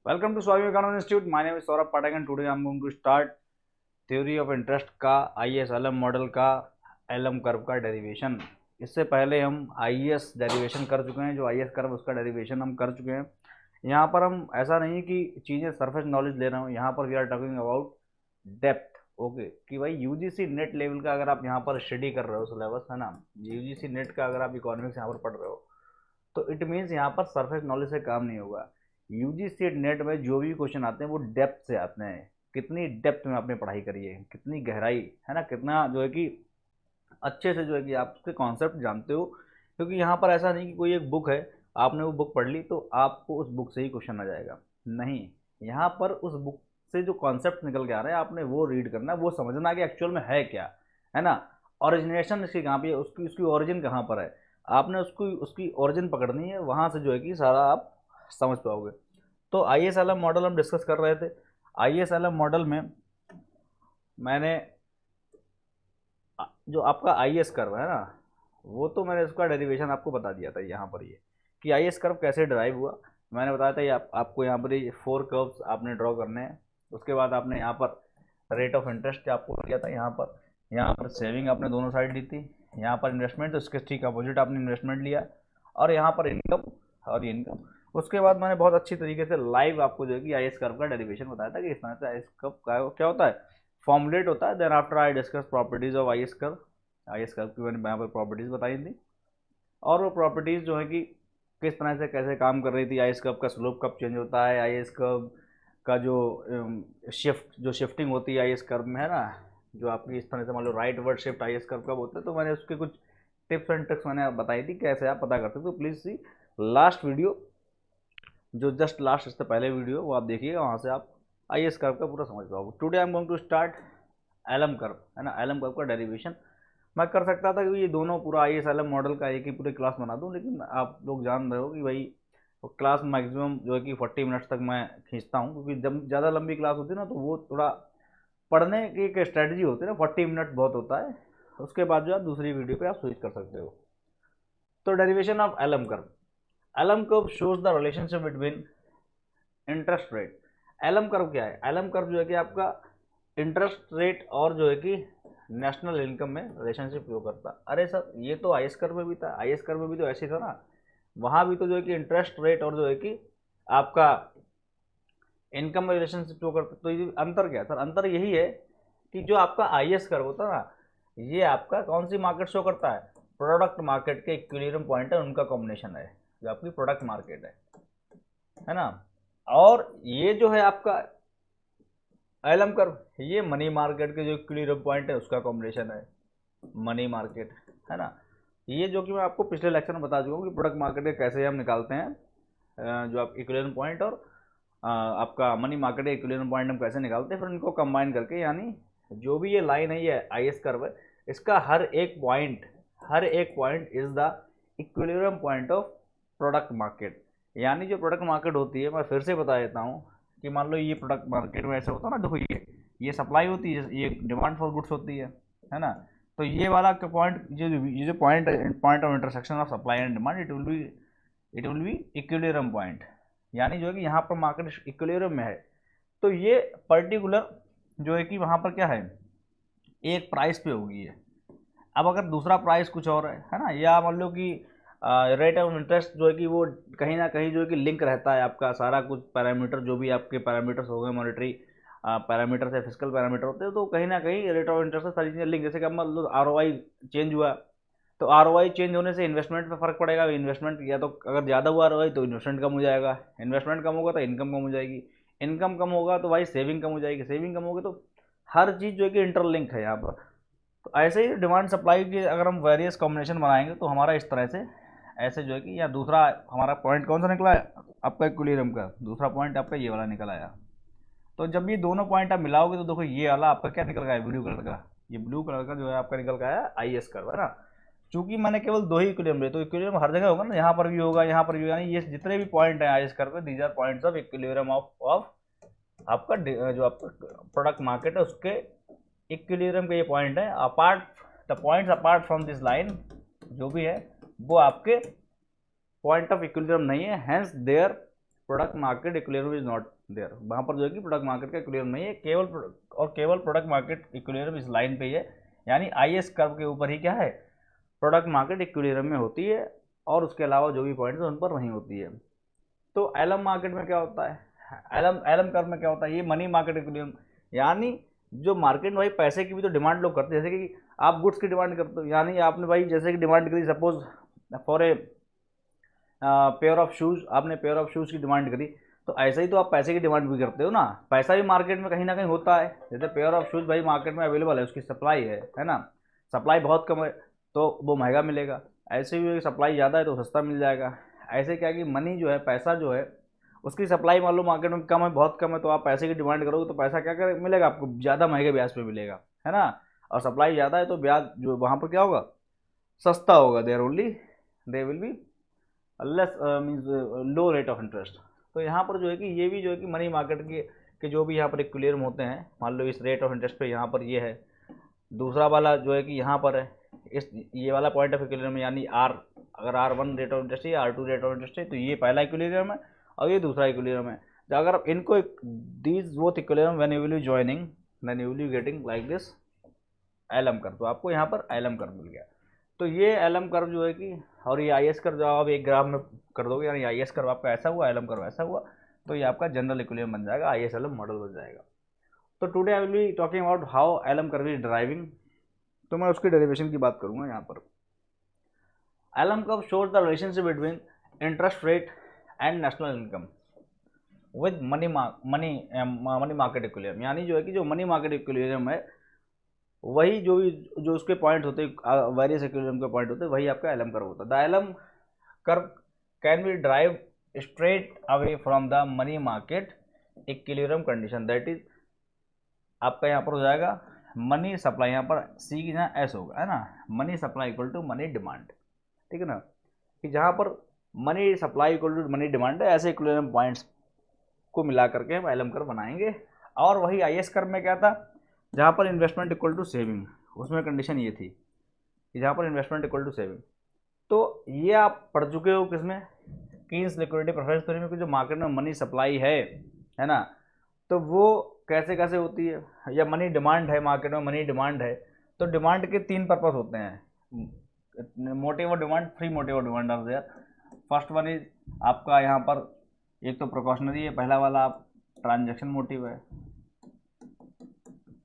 Welcome to Swami Vivekananda Institute. My name is Saurabh Patak and today I am going to start theory of interest का ISLM model का LM curve का derivation. इससे पहले हम IES derivation कर चुके हैं, जो IES कर्व उसका डेरिवेशन हम कर चुके हैं। यहाँ पर हम ऐसा नहीं कि चीज़ें सरफेस नॉलेज ले रहे हो, यहाँ पर we are talking about depth. Okay कि भाई यूजीसी नेट लेवल का अगर आप यहाँ पर स्टडी कर रहे हो, सिलेबस है ना, यूजीसी नेट का अगर आप इकोनॉमिक्स यहाँ पर पढ़ रहे हो तो इट मीन्स यहाँ पर सरफेस नॉलेज से काम नहीं होगा। यूजीसी नेट में जो भी क्वेश्चन आते हैं वो डेप्थ से आते हैं। कितनी डेप्थ में आपने पढ़ाई करी है, कितनी गहराई है ना, कितना जो है कि अच्छे से जो है कि आप उसके कॉन्सेप्ट जानते हो। क्योंकि यहाँ पर ऐसा नहीं कि कोई एक बुक है, आपने वो बुक पढ़ ली तो आपको उस बुक से ही क्वेश्चन आ जाएगा। नहीं, यहाँ पर उस बुक से जो कॉन्सेप्ट निकल के आ रहे हैं आपने वो रीड करना है, वो समझना कि एक्चुअल में है क्या, है ना। ओरिजिनेशन इसकी कहाँ पे है, उसकी उसकी ओरिजिन कहाँ पर है, आपने उसको उसकी ओरिजिन पकड़नी है, वहाँ से जो है कि सारा आप समझ पाओगे। तो ISLM मॉडल हम डिस्कस कर रहे थे। ISLM मॉडल में मैंने जो आपका IS कर्व है ना, वो तो मैंने उसका डेरिवेशन आपको बता दिया था यहाँ पर, ये कि IS कर्व कैसे ड्राइव हुआ मैंने बताया था। ये आपको यहाँ पर ये 4 कर्व्स आपने ड्रॉ करने हैं। उसके बाद आपने यहाँ पर रेट ऑफ इंटरेस्ट आपको किया था, यहाँ पर सेविंग आपने दोनों साइड ली थी, यहाँ पर इन्वेस्टमेंट तो इसके ठीक अपोजिट आपने इन्वेस्टमेंट लिया, और यहाँ पर इनकम और ये इनकम। उसके बाद मैंने बहुत अच्छी तरीके से लाइव आपको जो है कि IS कर्व का डेरिवेशन बताया था कि इस तरह से IS कर्व क्या होता है, फॉर्मुलेट होता है। Then after I discuss properties of IS curve की मैंने यहाँ पर प्रॉपर्टीज बताई थी, और वो प्रॉपर्टीज जो है कि किस तरह से कैसे काम कर रही थी। IS कर्व का स्लोप कब चेंज होता है, IS कर्व का जो शिफ्टिंग होती है IS कर्व में, है ना, जो आपकी इस तरह से मान लो right word shift IS curve कब होता है, तो मैंने उसके कुछ टिप्स एंड ट्रिक्स मैंने बताई थी कैसे आप पता करते। तो प्लीज़ सी लास्ट वीडियो, जो जस्ट लास्ट इससे पहले वीडियो, वो आप देखिएगा, वहाँ से आप IS कर्व का पूरा समझ पाओगे। Today I am going to start LM curve, है ना, एलम कर्व का डेरिवेशन। मैं कर सकता था कि ये दोनों पूरा ISLM मॉडल का एक ही पूरी क्लास बना दूं, लेकिन आप लोग जान रहे हो कि भाई क्लास मैक्सिमम जो है कि 40 मिनट्स तक मैं खींचता हूँ, क्योंकि जब ज़्यादा लंबी क्लास होती है ना तो वो थोड़ा पढ़ने की एक स्ट्रेटजी होती है ना, 40 मिनट बहुत होता है। उसके बाद जो आप दूसरी वीडियो पे आप स्विच कर सकते हो। तो derivation of LM curve. LM curve shows the relationship between interest rate. LM curve क्या है, एलम कर्व जो है कि आपका इंटरेस्ट रेट और जो है कि नेशनल इनकम में रिलेशनशिप शो करता। अरे सर ये तो IS कर्व में भी था, IS कर्व में भी तो ऐसे था ना, वहाँ भी तो जो है कि इंटरेस्ट रेट और जो है कि आपका इनकम में रिलेशनशिप शो करता। तो ये अंतर क्या है सर, अंतर यही है कि जो आपका IS कर्व होता है ना, ये आपका कौन सी मार्केट शो करता है, प्रोडक्ट मार्केट के इक्विलिब्रियम पॉइंट है उनका कॉम्बिनेशन है, जो आपकी प्रोडक्ट मार्केट है ना। और ये जो है आपका एलम कर्व, ये मनी मार्केट के जो इक्विलिब्रियम पॉइंट है उसका कॉम्बिनेशन है, मनी मार्केट, है ना। ये जो कि मैं आपको पिछले लेक्चर में बता चुका हूँ कि प्रोडक्ट मार्केट के कैसे हम निकालते हैं, जो आप इक्विलिब्रियम पॉइंट और आपका मनी मार्केट के इक्विलिब्रियम पॉइंट हम कैसे निकालते हैं, फिर इनको कंबाइन करके, यानी जो भी ये लाइन है, ये IS कर्व है, इसका हर एक point is the equilibrium point of product market. यानी जो प्रोडक्ट मार्केट होती है, मैं फिर से बता देता हूँ कि मान लो ये प्रोडक्ट मार्केट में ऐसा होता है ना, देखो ये सप्लाई होती है, ये डिमांड फॉर गुड्स होती है ना। तो ये वाला पॉइंट, ये जो point of intersection of supply and demand, it will B equilibrium point. यानी जो है कि यहाँ पर मार्केट इक्विलिब्रियम में है, तो ये पर्टिकुलर जो है कि वहाँ पर क्या है, एक प्राइस पे होगी ये। अब अगर दूसरा प्राइस कुछ और है ना, या मान लो कि रेट ऑफ इंटरेस्ट जो है कि वो कहीं ना कहीं जो है कि लिंक रहता है, आपका सारा कुछ पैरामीटर, जो भी आपके पैरामीटर्स हो गए, मॉनेटरी पैरामीटर्स है, फिजिकल पैरामीटर होते हैं, तो कहीं ना कहीं रेट ऑफ इंटरेस्ट से सारी चीज़ें लिंक। जैसे कि मान लो ROI चेंज हुआ, तो ROI चेंज होने से इन्वेस्टमेंट पे फर्क पड़ेगा। इन्वेस्टमेंट या तो अगर ज़्यादा हुआ ROI तो इन्वेस्टमेंट कम हो जाएगा, इन्वेस्टमेंट कम होगा तो इनकम कम हो जाएगी, इनकम कम होगा तो भाई सेविंग कम हो जाएगी, सेविंग कम होगी तो हर चीज़ जो है कि इंटरलिंक है यहाँ पर। तो ऐसे ही डिमांड सप्लाई की अगर हम वेरियस कॉम्बिनेशन बनाएंगे तो हमारा इस तरह से ऐसे जो है कि, या दूसरा हमारा पॉइंट कौन सा निकला है आपका इक्विलिब्रियम का, दूसरा पॉइंट आपका ये वाला निकल आया। तो जब ये दोनों पॉइंट आप मिलाओगे तो देखो ये वाला आपका क्या निकल गया है, ब्लू कलर का। ये ब्लू कलर का जो है आपका निकल गया है IS कर्व, है ना। चूंकि मैंने केवल दो ही इक्विलिब्रियम लिए, तो इक्विलिब्रियम हर जगह होगा ना, यहाँ पर भी होगा, यहाँ पर भी, यानी ये जितने भी पॉइंट है IS कर्व पे, these are points of equilibrium of आपका जो आपका प्रोडक्ट मार्केट है उसके इक्विलिब्रियम के ये पॉइंट है। Apart the points apart from this line जो भी है वो आपके पॉइंट ऑफ इक्विलिब्रियम नहीं है, hence their product market equilibrium is not there, वहाँ पर जो है कि प्रोडक्ट मार्केट का इक्विलिब्रियम नहीं है, केवल प्रोडक्ट मार्केट इक्विलिब्रियम इस लाइन पे ही है, यानी IS कर्व के ऊपर ही क्या है, प्रोडक्ट मार्केट इक्विलिब्रियम में होती है, और उसके अलावा जो भी पॉइंट्स हैं उन पर नहीं होती है। तो एलम मार्केट में क्या होता है, एलम कर्व में क्या होता है, ये मनी मार्केट इक्विलिब्रियम, यानी जो मार्केट में भाई पैसे की भी तो डिमांड लोग करते हैं, जैसे कि आप गुड्स की डिमांड करते हो, यानी आपने भाई जैसे कि डिमांड करी, suppose for a pair of shoes, आपने पेयर ऑफ शूज़ की डिमांड करी, तो ऐसे ही तो आप पैसे की डिमांड भी करते हो ना, पैसा भी मार्केट में कहीं ना कहीं होता है। जैसे पेयर ऑफ शूज़ भाई मार्केट में अवेलेबल है, उसकी सप्लाई है ना, सप्लाई बहुत कम है तो वो महंगा मिलेगा, ऐसे ही सप्लाई ज़्यादा है तो सस्ता मिल जाएगा। ऐसे क्या कि मनी जो है, पैसा जो है, उसकी सप्लाई मान लो मार्केट में कम है, बहुत कम है, तो आप पैसे की डिमांड करोगे तो पैसा क्या कर मिलेगा आपको, ज़्यादा महंगे ब्याज पे मिलेगा, है ना। और सप्लाई ज़्यादा है तो ब्याज जो वहाँ पर क्या होगा, सस्ता होगा, there only they will be less means low rate of interest. तो यहाँ पर जो है कि ये भी जो है कि मनी मार्केट के जो भी यहाँ पर इक्विलिब्रियम होते हैं, मान लो इस रेट ऑफ इंटरेस्ट पे यहाँ पर ये है, दूसरा वाला जो है कि यहाँ पर है, इस ये वाला पॉइंट ऑफ इक्विलिब्रियम, यानी आर, अगर R1 रेट ऑफ इंटरेस्ट है, R2 रेट ऑफ इंटरेस्ट है, तो ये पहला इक्विलिब्रियम है और ये दूसरा इक्विलिब्रियम है। तो अगर आप इनको these both equilibrium when you will be joining then you will be getting like this LM curve, तो आपको यहाँ पर एलम कर्व मिल गया। तो ये एलम कर्व जो है कि, और ये IS कर्व जो आप एक ग्राफ में कर दोगे, यानी IS कर्व आपका ऐसा हुआ, एलम कर्व ऐसा हुआ, तो ये आपका जनरल इक्विलिब्रियम बन जाएगा, IS-LM मॉडल बन जाएगा। तो today I will be talking about how LM curve is driving, तो मैं उसकी डेरिवेशन की बात करूंगा यहाँ पर। LM curve shows the relationship between interest rate and national income with money market equilibrium, यानी जो है कि जो मनी मार्केट इक्विलिब्रियम है, वही जो उसके पॉइंट होते हैं, वेरियस इक्विलिब्रियम के पॉइंट होते हैं, वही आपका एलम कर्व होता है। The LM curve can be drive straight away from the money market equilibrium condition, that is आपका यहाँ पर हो जाएगा मनी सप्लाई, यहाँ पर सी की जहाँ एस होगा, है ना, money supply equal to money demand, ठीक है ना, कि जहाँ पर money supply equal to money demand है, ऐसे इक्विलिब्रियम पॉइंट्स को मिला करके हम एलम कर्व बनाएंगे। और वही IS कर्व में क्या था, जहाँ पर इन्वेस्टमेंट इक्वल टू सेविंग, उसमें कंडीशन ये थी कि जहाँ पर इन्वेस्टमेंट इक्वल टू सेविंग, तो ये आप पढ़ चुके हो किसमें, कीन्स लिक्विडिटी प्रेफरेंस थ्योरी में, कि जो मार्केट में मनी सप्लाई है ना, तो वो कैसे कैसे होती है, या मनी डिमांड है, मार्केट में मनी डिमांड है, तो डिमांड के 3 पर्पस होते हैं, मोटिव और डिमांड, फ्री मोटिव और demand are there. First one is आपका यहाँ पर एक तो प्रिकॉशनरी है, पहला वाला आप ट्रांजैक्शन मोटिव है,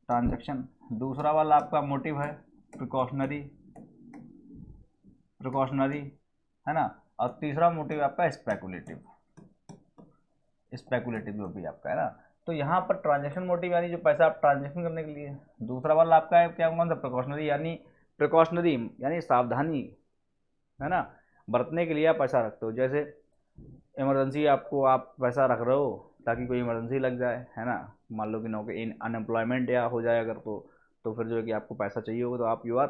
ट्रांजैक्शन, दूसरा वाला आपका मोटिव है प्रिकॉशनरी, है ना, और तीसरा मोटिव आपका स्पेकुलेटिव जो भी आपका है ना। तो यहाँ पर ट्रांजैक्शन मोटिव यानी जो पैसा आप ट्रांजैक्शन करने के लिए, दूसरा वाला आपका है क्या, कौन सा, प्रिकॉशनरी, यानी सावधानी, है ना, बरतने के लिए आप पैसा रखते हो, जैसे इमरजेंसी आपको, आप पैसा रख रहे हो ताकि कोई इमरजेंसी लग जाए, है ना, मान लो कि नौकरी अनएम्प्लॉयमेंट या हो जाए अगर, तो फिर जो है कि आपको पैसा चाहिए होगा, तो आप you are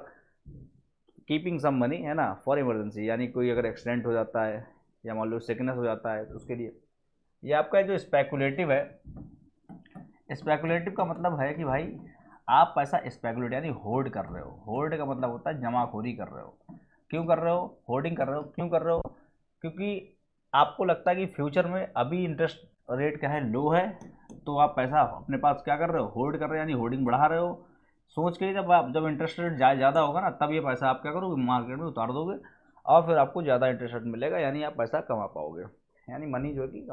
keeping some money, है ना, फॉर इमरजेंसी, यानी कोई अगर एक्सीडेंट हो जाता है या मान लो सिकनेस हो जाता है तो उसके लिए। ये आपका जो स्पेकुलेटिव है, स्पेकुलेटिव का मतलब है कि भाई आप पैसा स्पेकुलेट यानी होल्ड कर रहे हो, होल्ड का मतलब होता है जमाखोरी कर रहे हो। क्यों कर रहे हो, होल्डिंग कर रहे हो, क्यों कर रहे हो, क्योंकि आपको लगता है कि फ्यूचर में अभी इंटरेस्ट रेट क्या है, लो है, तो आप पैसा अपने पास क्या कर रहे हो, होल्ड कर रहे हो, यानी होल्डिंग बढ़ा रहे हो, सोच के जब इंटरेस्ट रेट ज़्यादा होगा ना, तब ये पैसा आप क्या करोगे, मार्केट में उतार दोगे और फिर आपको ज़्यादा इंटरेस्ट रेट मिलेगा, यानी आप पैसा कमा पाओगे, यानी मनी जो है कि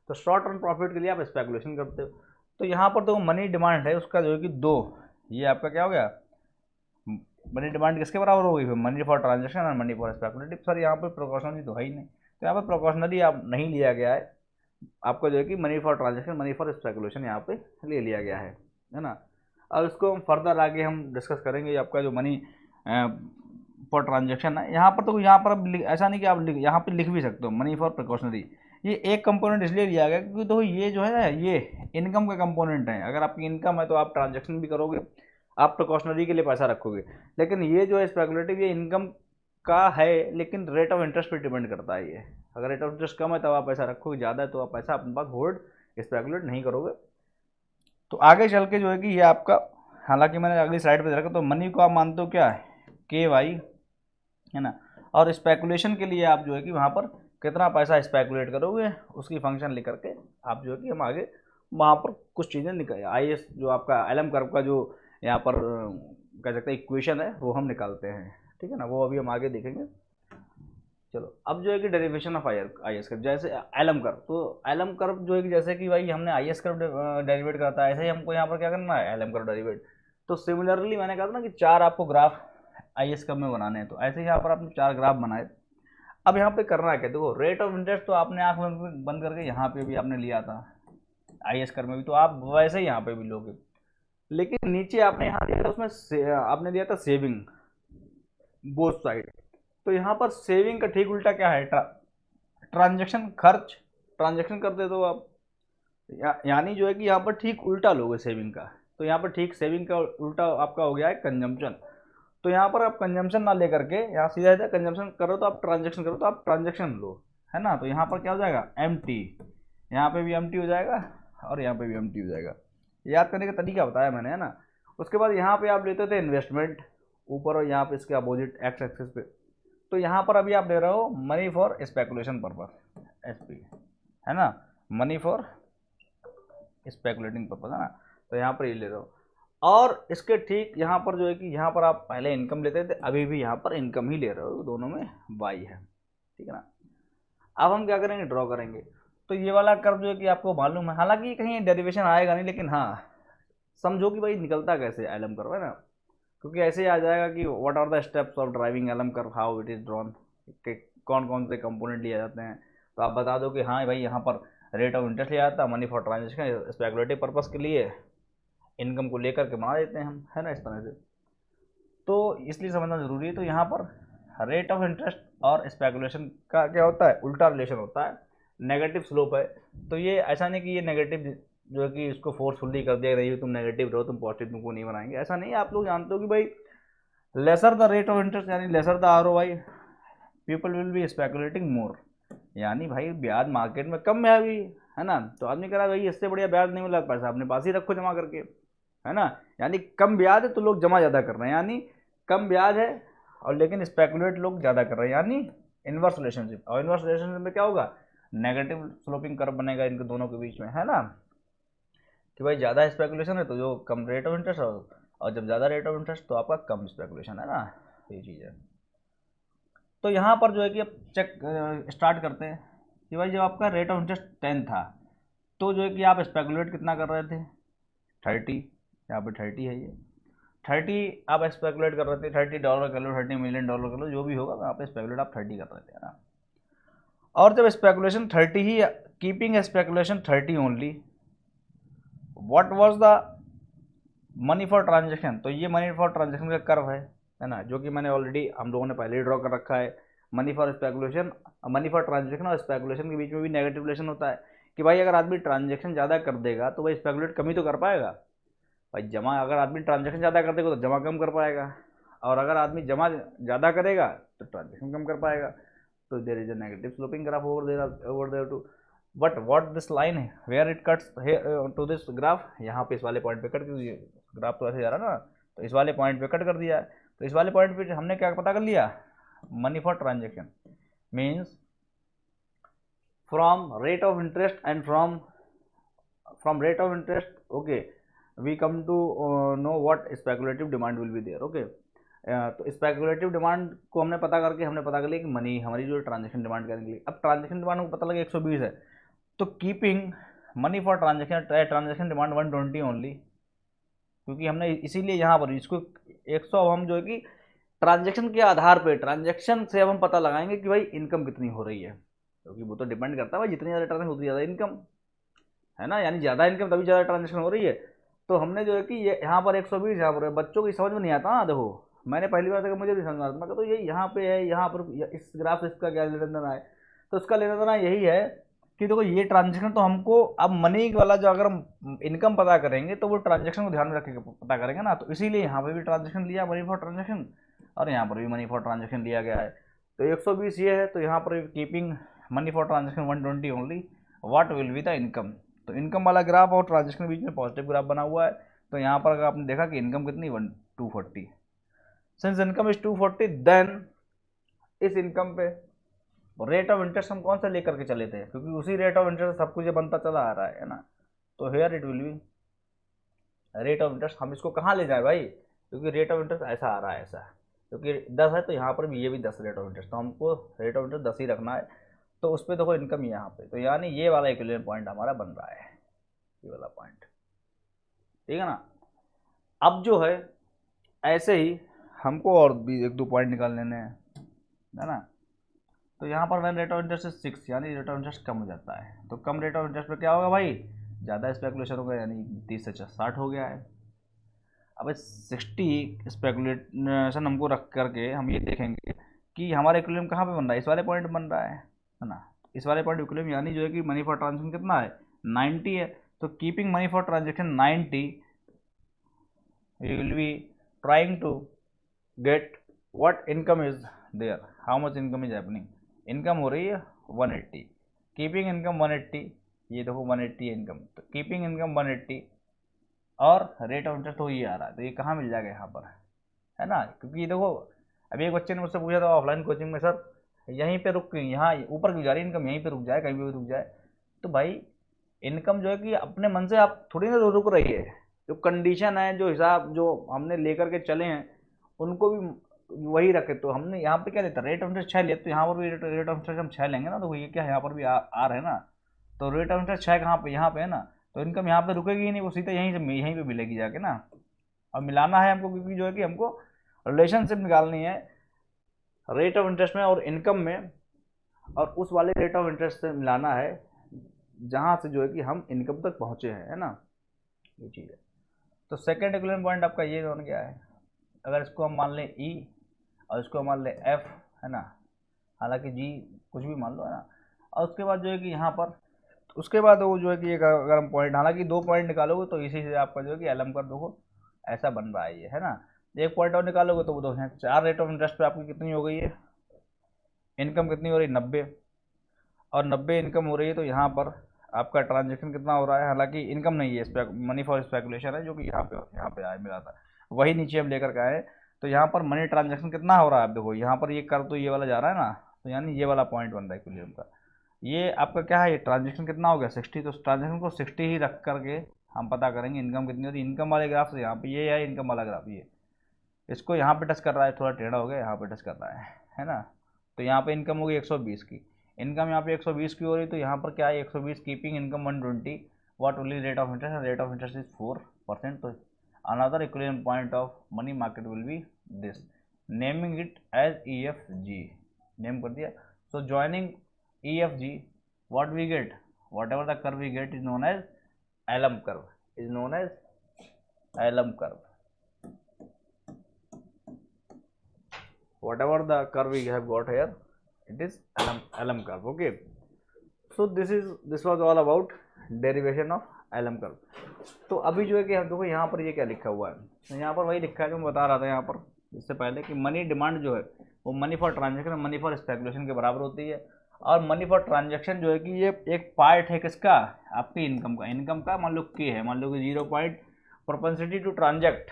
तो शॉर्ट टर्म प्रॉफिट के लिए आप स्पेकुलेशन करते हो। तो यहाँ पर तो मनी डिमांड है उसका जो है कि 2, ये आपका क्या हो गया, मनी डिमांड किसके बराबर हो गई, मनी फॉर ट्रांजेक्शन और मनी फॉर स्पेकुलेटिव। सर यहाँ पर प्रिकॉशनरी तो है ही नहीं, तो यहाँ पर प्रिकॉशनरी आप नहीं लिया गया है, आपको जो है कि money for transaction, money for speculation यहाँ पे ले लिया गया है ना। अब इसको हम फर्दर आगे हम डिस्कस करेंगे, आपका जो मनी फॉर ट्रांजेक्शन है, यहाँ पर तो यहाँ पर अब ऐसा नहीं कि आप यहाँ पर लिख भी सकते हो मनी फॉर प्रिकॉशनरी, ये एक कंपोनेंट इसलिए लिया गया क्योंकि तो ये जो है ना, ये इनकम का कंपोनेंट है, अगर आपकी इनकम है तो आप ट्रांजेक्शन भी करोगे, आप प्रिकॉशनरी के लिए पैसा रखोगे, लेकिन ये जो है स्पेकुलेटिव, ये इनकम का है लेकिन रेट ऑफ इंटरेस्ट पे डिपेंड करता है। ये अगर रेट ऑफ इंटरेस्ट कम है तब आप पैसा रखोगे, ज़्यादा है तो आप पैसा अपने पास होल्ड स्पेकुलेट नहीं करोगे। तो आगे चल के जो है कि ये आपका, हालांकि मैंने अगली स्लाइड पे रखा, तो मनी को आप मानते हो क्या है, KY, है ना, और स्पेकुलेशन के लिए आप जो है कि वहाँ पर कितना पैसा स्पेकुलेट करोगे उसकी फंक्शन लिख करके आप जो है कि हम आगे वहाँ पर कुछ चीज़ें निकल आईएएस जो आपका एलएम कर्व का जो यहाँ पर कह सकते हैं इक्वेशन है वो हम निकालते हैं, ठीक है ना, वो अभी हम आगे देखेंगे। चलो अब जो है कि derivation of I S curve, जैसे एलएम कर्व, तो एलएम कर्व जो है कि जैसे कि भाई हमने आई एस कर्व डेरिवेट करता है, ऐसे ही हमको यहाँ पर क्या करना है, एलएम कर्व डेरिवेट। तो सिमिलरली मैंने कहा था ना कि 4 आपको ग्राफ आई एस कर्व में बनाने हैं, तो ऐसे ही यहाँ पर आपने 4 ग्राफ बनाए। अब यहाँ पे करना है क्या, देखो रेट ऑफ इंटरेस्ट तो आपने आँख बंद करके यहाँ पे भी आपने लिया था आई एस कर्व में भी, तो आप वैसे ही यहाँ पे भी लोगे। लेकिन नीचे आपने यहाँ दिया था, उसमें आपने दिया था सेविंग बोथ साइड। तो यहाँ पर सेविंग का ठीक उल्टा क्या है, ट्रांजेक्शन खर्च, ट्रांजेक्शन करते तो आप यानी जो है कि यहाँ पर ठीक उल्टा लोगे सेविंग का। तो यहाँ पर ठीक सेविंग का उल्टा आपका हो गया है कंजम्पशन। तो यहाँ पर आप कंजम्पशन ना लेकर के यहाँ सीधा सीधा कंजम्पशन करो, तो आप ट्रांजेक्शन करो तो आप ट्रांजेक्शन लो, है ना। तो यहाँ पर क्या हो जाएगा, एम टी, यहाँ पे भी एम टी हो जाएगा और यहाँ पे भी एम टी हो जाएगा। याद करने का तरीका बताया मैंने, है ना। उसके बाद यहाँ पे आप लेते थे इन्वेस्टमेंट ऊपर, और यहाँ पे इसके अपोजिट एक्स एक्सिस पे। तो यहाँ पर अभी आप ले रहे हो money for speculation purpose, S P, है ना, मनी फॉर स्पेकुलेटिंग पर्पस, है ना। तो यहाँ पर ये ले रहे हो, और इसके ठीक यहाँ पर जो है कि यहाँ पर आप पहले इनकम लेते थे, अभी भी यहाँ पर इनकम ही ले रहे हो, दोनों में वाई है, ठीक है ना। अब हम क्या करेंगे, ड्रॉ करेंगे। तो ये वाला कर्व जो है कि आपको मालूम है, हालांकि कहीं डेरिवेशन आएगा नहीं, लेकिन हाँ समझो कि भाई निकलता कैसे एलम कर्व, है ना। क्योंकि ऐसे ही आ जाएगा कि what are the steps of driving LM curve, how it is drawn, कौन कौन से कंपोनेंट लिए जाते हैं। तो आप बता दो कि हाँ भाई यहाँ पर रेट ऑफ इंटरेस्ट लिया जाता है, money for transaction speculative purpose के लिए, इनकम को लेकर के बना देते हैं हम, है ना, इस तरह से। तो इसलिए समझना जरूरी है। तो यहाँ पर रेट ऑफ इंटरेस्ट और स्पेकुलेशन का क्या होता है, उल्टा रिलेशन होता है, नेगेटिव स्लोप है। तो ये ऐसा नहीं कि ये नेगेटिव जो है कि इसको फोर्सफुली कर दिया नहीं तुम नेगेटिव रहो, तुम पॉजिटिव तुमको नहीं बनाएंगे, ऐसा नहीं। आप लोग जानते हो कि भाई lesser the rate of interest यानी lesser the R O I, people will be speculating more, यानी भाई ब्याज मार्केट में कम है अभी, है ना। तो आदमी कह रहा है भाई इससे बढ़िया ब्याज नहीं मिला, पैसा अपने पास ही रखो जमा करके, है ना। यानी कम ब्याज है तो लोग जमा ज़्यादा कर रहे हैं, यानी कम ब्याज है और लेकिन स्पेकुलेट लोग ज़्यादा कर रहे हैं, यानी इन्वर्स रिलेशनशिप। और इन्वर्स रिलेशनशिप में क्या होगा, नेगेटिव स्लोपिंग कर्व बनेगा इनके दोनों के बीच में, है ना। कि भाई ज़्यादा स्पेकुलेशन है तो जो कम रेट ऑफ इंटरेस्ट, और जब ज़्यादा रेट ऑफ इंटरेस्ट तो आपका कम स्पेकुलेशन, है ना, ये चीज़ है। तो यहाँ पर जो है कि अब चेक स्टार्ट करते हैं कि भाई जब आपका रेट ऑफ इंटरेस्ट 10 था तो जो है कि आप स्पेकुलेट कितना कर रहे थे, 30, यहाँ पे 30 है, ये 30 आप स्पेकुलेट कर रहे थे, $30 कर लो, $30 मिलियन कर लो, जो भी होगा वहाँ पे स्पेकुलेट आप 30 कर रहे थे, है ना। और जब speculation 30 he, keeping speculation 30 only, what was the money for transaction, तो ये मनी फॉर ट्रांजेक्शन का कर्व है ना, जो कि मैंने ऑलरेडी हम लोगों ने पहले ही ड्रॉ कर रखा है। Money for speculation, money for transaction और स्पेकुलेशन के बीच में भी नेगेटिव रिलेशन होता है कि भाई अगर आदमी ट्रांजेक्शन ज़्यादा कर देगा तो भाई स्पेकुलेट कम ही तो कर पाएगा। भाई जमा, अगर आदमी ट्रांजेक्शन ज़्यादा कर देगा तो जमा कम कर पाएगा, और अगर आदमी जमा ज़्यादा करेगा तो ट्रांजेक्शन कम कर पाएगा। तो there is a negative sloping graph over there too, but what this line है where it cuts to this graph, यहाँ पे इस वाले पॉइंट पे कट कर दिया, ग्राफ तो ऐसे जा रहा है ना, तो इस वाले पॉइंट पे कट कर दिया। तो इस वाले पॉइंट पे हमने क्या पता कर लिया, money for transaction means from rate of interest and from rate of interest, okay, we come to know what speculative demand will be there, okay. तो स्पेकुलेटिव डिमांड को हमने पता करके हमने पता कर लिया कि मनी हमारी जो ट्रांजेक्शन डिमांड करने के लिए, अब ट्रांजेक्शन डिमांड को पता लगा 120 है, तो keeping money for transaction demand 120 only, क्योंकि हमने इसीलिए यहाँ पर इसको 100 हम जो है कि ट्रांजेक्शन के आधार पे, ट्रांजेक्शन से अब हम पता लगाएंगे कि भाई इनकम कितनी हो रही है, क्योंकि वो तो डिपेंड करता है भाई जितनी ज़्यादा ट्रांजेक्शन उतनी ज़्यादा इनकम, है ना, यानी ज़्यादा इनकम तभी ज़्यादा ट्रांजेक्शन हो रही है। तो हमने जो है कि ये यहाँ पर 120, यहाँ पर बच्चों की समझ में नहीं आता ना, देखो मैंने पहली बार देखा, मुझे नहीं समझ में आता, मैं तो ये यहाँ पे है, यहाँ पर इस ग्राफ से इसका क्या लेना देना है, तो इसका लेना देना यही है कि देखो ये ट्रांजेक्शन तो हमको, अब मनी वाला जो अगर हम इनकम पता करेंगे तो वो ट्रांजेक्शन को ध्यान में रख के पता करेंगे ना, तो इसीलिए यहाँ पे भी ट्रांजेक्शन लिया मनी फॉर ट्रांजेक्शन, और यहाँ पर भी मनी फॉर ट्रांजेक्शन लिया गया है। तो 120 ये है, तो यहाँ पर keeping money for transaction 120 only, what will be the income. तो इनकम वाला ग्राफ और ट्रांजेक्शन के बीच में पॉजिटिव ग्राफ बना हुआ है। तो यहाँ पर अगर आपने देखा कि इनकम कितनी 240, सिंस इनकम इज 240 देन इस इनकम पे रेट ऑफ इंटरेस्ट हम कौन सा लेकर के चले थे, क्योंकि उसी रेट ऑफ इंटरेस्ट सब कुछ ये बनता चला आ रहा है ना। तो here it will be rate of interest, हम इसको कहाँ ले जाए भाई, क्योंकि रेट ऑफ इंटरेस्ट ऐसा आ रहा है ऐसा, क्योंकि 10 है तो यहाँ पर भी ये भी 10 रेट ऑफ इंटरेस्ट, तो हमको रेट ऑफ इंटरेस्ट 10 ही रखना है। तो उस पर देखो इनकम यहाँ पे, तो यानी ये वाला इक्विलिब्रियम पॉइंट हमारा बन रहा है, ये वाला पॉइंट, ठीक है ना। अब जो है ऐसे ही हमको और भी एक दो पॉइंट निकाल लेने हैं, है ना। तो यहाँ पर वैन रेट ऑफ इंटरेस्ट 6, यानी रेट ऑफ इंटरेस्ट कम हो जाता है, तो कम रेट ऑफ इंटरेस्ट पर क्या होगा भाई, ज़्यादा स्पेकुलेशन होगा, यानी 30 से 60 हो गया है। अब 60 स्पेकुलेशन हमको रख करके हम ये देखेंगे कि हमारा इक्विलिब्रियम कहाँ पे बन रहा है, इस वाले पॉइंट बन रहा है ना। इस वाले पॉइंट इक्विलिब्रियम यानी जो है कि मनी फॉर ट्रांजेक्शन कितना है, 90 है। तो keeping money for transaction 90, you will be trying to get what income is there, how much income is happening, income हो रही है 180, कीपिंग इनकम 180, ये देखो 180 है इनकम, तो कीपिंग इनकम 180 और रेट ऑफ इंटरेस्ट तो ये आ रहा है, तो ये कहाँ मिल जाएगा यहाँ पर, है ना। क्योंकि ये देखो अभी एक बच्चे ने मुझसे पूछा था ऑफलाइन कोचिंग में, सर यहीं पे रुक, यहाँ ऊपर क्यों जा रही है इनकम, यहीं पे रुक जाए, कहीं पे भी रुक जाए। तो भाई इनकम जो है कि अपने मन से आप थोड़ी ना रुक रही है, जो कंडीशन है, जो हिसाब जो हमने लेकर के चले हैं उनको भी वही रखे। तो हमने यहाँ पे क्या लेता, रेट ऑफ इंटरेस्ट 6 लिया, तो यहाँ पर भी रेट ऑफ इंटरेस्ट हम 6 लेंगे ना, तो ये क्या यहाँ पर भी आ रहा है ना। तो रेट ऑफ इंटरेस्ट 6 कहाँ पे, यहाँ पे है ना, तो इनकम यहाँ पे रुकेगी ही नहीं, वो सीधा यहीं पे मिलेगी जाके ना। अब मिलाना है हमको, क्योंकि जो है कि हमको रिलेशनशिप निकालनी है रेट ऑफ इंटरेस्ट में और इनकम में, और उस वाले रेट ऑफ इंटरेस्ट से मिलाना है जहाँ से जो है कि हम इनकम तक पहुँचे हैं, है ना, ये चीज़ है। तो सेकेंड इक्विलिब्रियम पॉइंट आपका ये बन गया है। अगर इसको हम मान लें ई और इसको मान लें एफ, है ना, हालांकि जी कुछ भी मान लो, है ना। और उसके बाद जो है कि यहाँ पर उसके बाद वो जो है कि एक अगर हम पॉइंट, हालांकि 2 पॉइंट निकालोगे तो इसी से आपका जो है कि एलएम कर दो, ऐसा बन रहा है ये, है ना। एक पॉइंट और निकालोगे तो वो दो हैं 4 रेट ऑफ इंटरेस्ट पे आपकी कितनी हो गई है इनकम, कितनी हो रही है 90, और 90 इनकम हो रही है, तो यहाँ पर आपका ट्रांजेक्शन कितना हो रहा है, हालांकि इनकम नहीं है, मनी फॉर स्पेकुलेशन है, जो कि यहाँ पे आए मिला था, वही नीचे हम लेकर के आए। तो यहाँ पर मनी ट्रांजेक्शन कितना हो रहा है, आप देखो यहाँ पर ये कर, तो ये वाला जा रहा है ना, तो यानी ये वाला पॉइंट बन रहा है इक्विलिब्रियम का। ये आपका क्या है, ये ट्रांजेक्शन कितना हो गया 60, तो ट्रांजेक्शन को 60 ही रख करके हम पता करेंगे इनकम कितनी होती है। इनकम वाले ग्राफ से यहाँ पे ये है इनकम वाला ग्राफ, ये इसको यहाँ पे टच कर रहा है, थोड़ा टेढ़ा हो गया, यहाँ पे टच कर रहा है ना। तो यहाँ पे इनकम होगी 120 की, इनकम यहाँ पे 120 की हो रही, तो यहाँ पर क्या है 120, keeping income 120, what only rate of interest, rate of interest is 4%। तो another equilibrium point of money market will be this, naming it as EFG, name कर दिया। So joining EFG, what we get, whatever the curve we get is known as Alum curve, is known as Alum curve, whatever the curve we have got here, it is Alum curve, okay. So this was all about derivation of Alum curve. तो अभी जो है कि हम देखो यहाँ पर ये क्या लिखा हुआ है, तो यहाँ पर वही लिखा है जो मैं बता रहा था यहाँ पर इससे पहले, कि मनी डिमांड जो है वो money for transaction, money for speculation के बराबर होती है। और मनी फॉर ट्रांजेक्शन जो है कि ये एक पार्ट है किसका, आपकी इनकम का मान लो के है, मान लो कि 0 पॉइंट प्रोपेंसिटी टू ट्रांजेक्ट,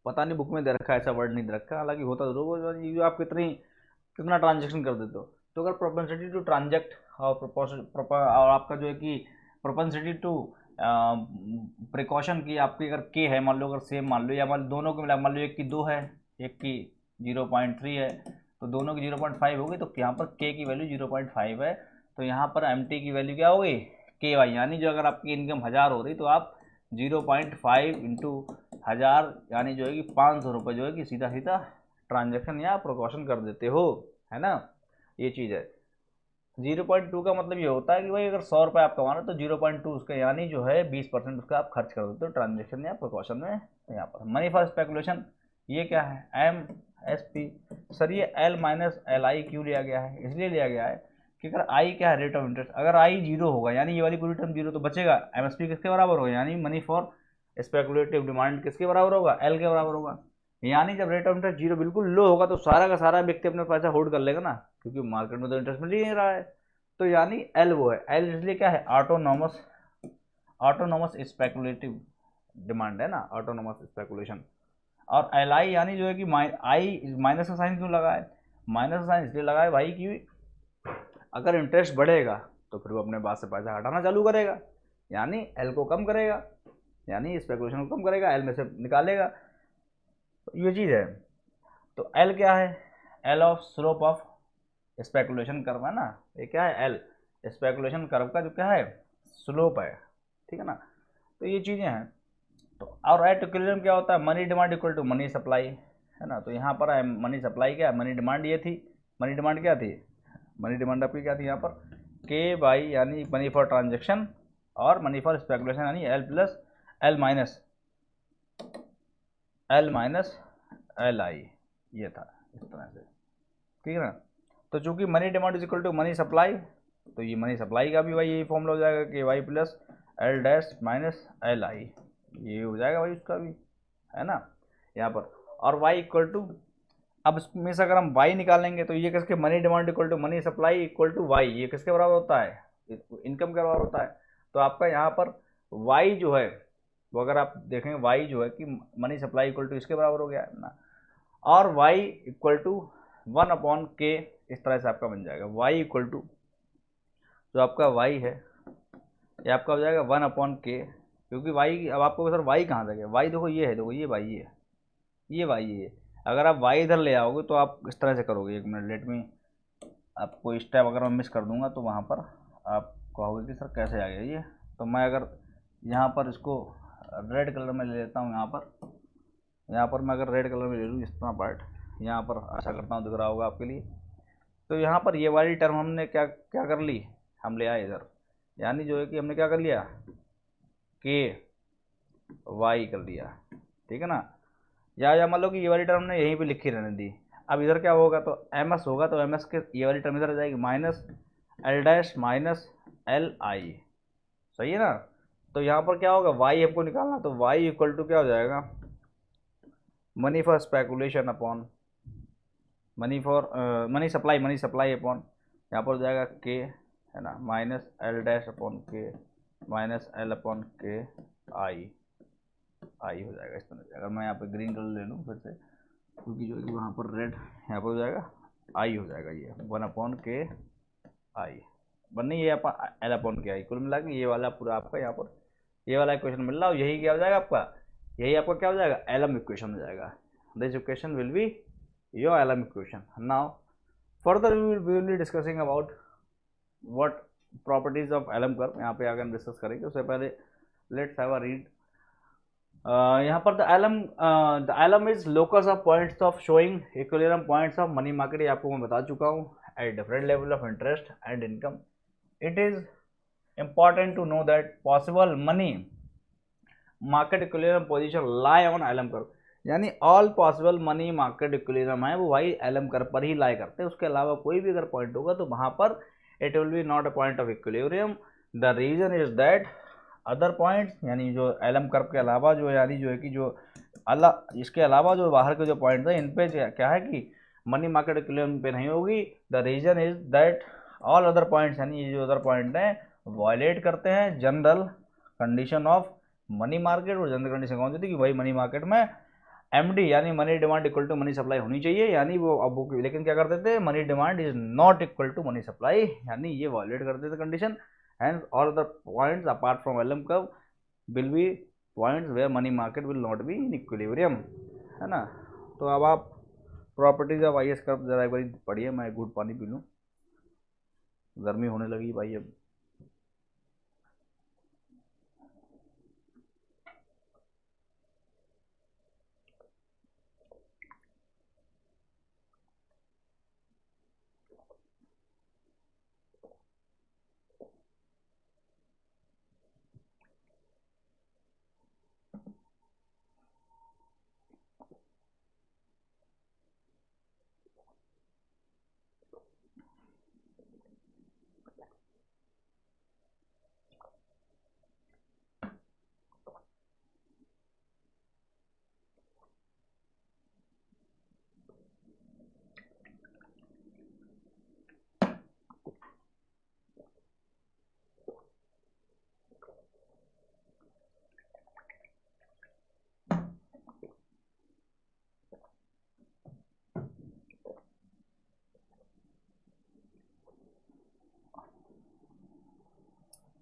पता नहीं बुक में दे रखा है, ऐसा वर्ड नहीं दे रखा, हालांकि होता जरूर, आप कितना ट्रांजेक्शन कर देते हो। तो अगर प्रोपेंसिटी टू ट्रांजेक्ट और आपका जो है कि प्रोपेंसिटी टू प्रिकॉशन की आपकी अगर के है, मान लो अगर सेम मान लो, या मान लो दोनों को मिला, मान लो एक की 2 है एक की 0.3 है, तो दोनों की 0.5 होगी, तो यहाँ पर के की वैल्यू 0.5 है, तो यहाँ पर एम टी की वैल्यू क्या होगी KY, यानी जो अगर आपकी इनकम 1000 हो रही तो आप 0.5 इंटू 1000 यानी जो है कि 500 रुपये जो है कि सीधा सीधा ट्रांजेक्शन या प्रिकॉशन कर देते हो, है ना, ये चीज़ है। 0.2 का मतलब ये होता है कि भाई अगर 100 रुपये आप कमा रहे हो तो 0.2 उसका यानी जो है 20% उसका आप खर्च कर देते हो ट्रांजेक्शन या प्रिकॉशन में। यहाँ पर मनी फॉर स्पेकुलेशन ये क्या है MSP, सर ये L माइनस LI क्यों लिया गया है, इसलिए लिया गया है कि अगर I क्या है रेट ऑफ इंटरेस्ट, अगर I 0 होगा यानी ये वाली पूरी टर्म 0, तो बचेगा MSP किसके बराबर होगा, यानी मनी फॉर स्पेकुलेटिव डिमांड किसके बराबर होगा, L के बराबर होगा। यानी जब रेट ऑफ इंटरेस्ट 0 बिल्कुल लो होगा तो सारा का सारा व्यक्ति अपने पैसा होल्ड कर लेगा ना, क्योंकि मार्केट में तो इंटरेस्ट मिल ही नहीं रहा है। तो यानी L वो है, L इसलिए क्या है ऑटोनोमस स्पेकुलेटिव डिमांड है ना, ऑटोनोमस स्पेकुलेशन। और LI यानी जो है कि I माइनस का साइन क्यों लगा है, माइनस साइन इसलिए लगा है भाई कि अगर इंटरेस्ट बढ़ेगा तो फिर वो अपने पास से पैसा हटाना चालू करेगा, यानी एल को कम करेगा, यानी स्पेकुलेशन को कम करेगा, एल में से निकालेगा। तो ये चीज़ है। तो एल क्या है? L of slope of speculation curve है ना, ये क्या है? एल स्पेकुलेशन कर्व का जो क्या है? स्लोप है, ठीक है ना। तो ये चीज़ें हैं। तो और एट इक्विलिब्रियम क्या होता है? Money demand equal to money supply, है ना। तो यहाँ पर है मनी सप्लाई क्या है? मनी डिमांड ये थी। मनी डिमांड क्या थी? मनी डिमांड आपकी क्या थी यहाँ पर? के बाई यानी मनी फॉर ट्रांजेक्शन, और मनी फॉर स्पेकुलेशन यानी L plus L minus L I, ये था इस तरह से, ठीक है ना। तो चूंकि money demand is equal to money supply, तो ये मनी सप्लाई का भी भाई यही फॉर्मूला हो जाएगा कि Y plus L dash minus L I, ये हो जाएगा भाई उसका भी, है ना यहाँ पर। और वाई इक्वल टू, अब इसमें से अगर हम वाई निकालेंगे तो ये किसके? Money demand equal to money supply equal to Y, ये किसके बराबर होता है? इनकम के बराबर होता है। तो आपका यहाँ पर वाई जो है वो अगर आप देखें, वाई जो है कि मनी सप्लाई इक्वल टू इसके बराबर हो गया है ना, और वाई इक्वल टू 1/k, इस तरह से आपका बन जाएगा। वाई इक्वल टू जो आपका वाई है ये आपका हो जाएगा 1/k, क्योंकि वाई, अब आपको सर वाई कहाँ से गया? वाई देखो ये है, देखो ये वाई है, ये वाई है। अगर आप वाई इधर ले आओगे तो आप इस तरह से करोगे, एक मिनट लेट में, आपको स्टेप अगर मैं मिस कर दूंगा तो वहाँ पर आप कहोगे कि सर कैसे आ गया ये। तो मैं अगर यहाँ पर इसको रेड कलर में ले लेता हूँ, यहाँ पर मैं अगर रेड कलर में ले लूँ इतना पार्ट, यहाँ पर आशा करता हूँ दिख रहा होगा आपके लिए। तो यहाँ पर ये वाली टर्म हमने क्या क्या कर ली? हम ले आए इधर, यानी जो है कि हमने क्या कर लिया? के वाई कर लिया, ठीक है ना। या मान लो कि ये वाली टर्म ने यहीं पे लिखी रहने दी। अब इधर क्या होगा? तो एम एस होगा, तो एम एस के ये वाली टर्म इधर आ जाएगी, minus L dash minus L आई, सही है ना। तो यहाँ पर क्या होगा? वाई हमको निकालना, तो वाई इक्वल टू क्या हो जाएगा? Money for speculation upon money supply upon, यहाँ पर हो जाएगा के, है ना, माइनस एल डैश अपॉन के माइनस एल अपॉन के आई, आई हो जाएगा इस तरह से। अगर मैं यहाँ पे ग्रीन कलर ले लूँ फिर से, क्योंकि जो है कि वहाँ पर रेड, यहाँ पर हो जाएगा आई हो जाएगा, ये 1/k आई बननी, ये एल अपॉन के आई, कुल मिला के ये वाला पूरा आपका यहाँ पर ये वाला इक्वेशन मिल रहा है। यही क्या हो जाएगा आपका? यही आपका क्या हो जाएगा? एलम इक्वेशन हो जाएगा। This equation will be your LM equation. Now further we will be discussing about what properties of LM curve, यहाँ पे आगे हम डिस्कस करेंगे। उससे पहले लेट्स हैव अ रीड। यहाँ पर the LM is locus of points of showing equilibrium points of money market, ये आपको मैं बता चुका हूँ, at different level of interest and income. It is important to know that possible money market equilibrium position lie on LM curve, यानी all possible money market equilibrium है वो भाई LM कर्व पर ही लाई करते हैं। उसके अलावा कोई भी अगर पॉइंट होगा तो वहां पर it will be not a point of equilibrium. The reason is that other points, यानी जो LM कर्व के अलावा जो, यानी जो है कि जो इसके अलावा जो बाहर के जो पॉइंट है इन पे क्या है कि मनी मार्केट इक्विलिब्रियम पे नहीं होगी। The reason is that all other points, यानी ये जो अदर पॉइंट हैं वायलेट करते हैं general condition of money market. और जनरल कंडीशन कौन सी थी? कि भाई मनी मार्केट में एमडी यानी money demand equal to money supply होनी चाहिए, यानी वो अब वो, लेकिन क्या करते थे? Money demand is not equal to money supply, यानी ये वायलेट करते थे condition. And all the points apart from LM curve will be points where money market will not be in equilibrium, है ना। तो अब आप प्रॉपर्टीज ऑफ आईएस कर्व जरा एक बार पढ़िए, मैं घूट पानी पी लूँ, गर्मी होने लगी भाई अब।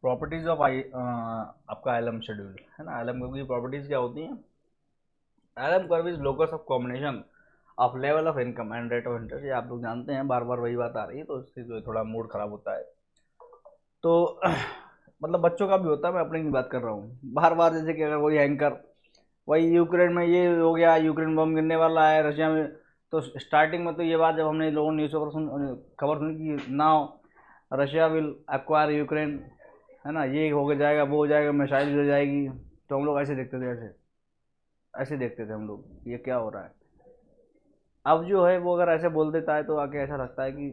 प्रॉपर्टीज ऑफ आपका एलएम शेड्यूल है ना। एलएम कर्व की प्रॉपर्टीज क्या होती हैं? LM curve is locus of combination of level of income and rate of interest. ये आप लोग जानते हैं, बार बार वही बात आ रही है, तो इससे जो है थोड़ा मूड खराब होता है। तो मतलब बच्चों का भी होता है, मैं अपनी की बात कर रहा हूँ। बार बार जैसे कि अगर वही एंकर, वही यूक्रेन में ये हो गया, यूक्रेन बम गिरने वाला है रशिया में, तो स्टार्टिंग में तो ये बात जब हमने लोगों ने न्यूज़पेपर खबर सुनी कि now Russia will acquire Ukraine, है ना, ये हो जाएगा, वो हो जाएगा, मिसाइल हो जाएगी, तो हम लोग ऐसे देखते थे, ऐसे ऐसे देखते थे हम लोग, ये क्या हो रहा है। अब जो है वो अगर ऐसे बोल देता है तो आके ऐसा लगता है कि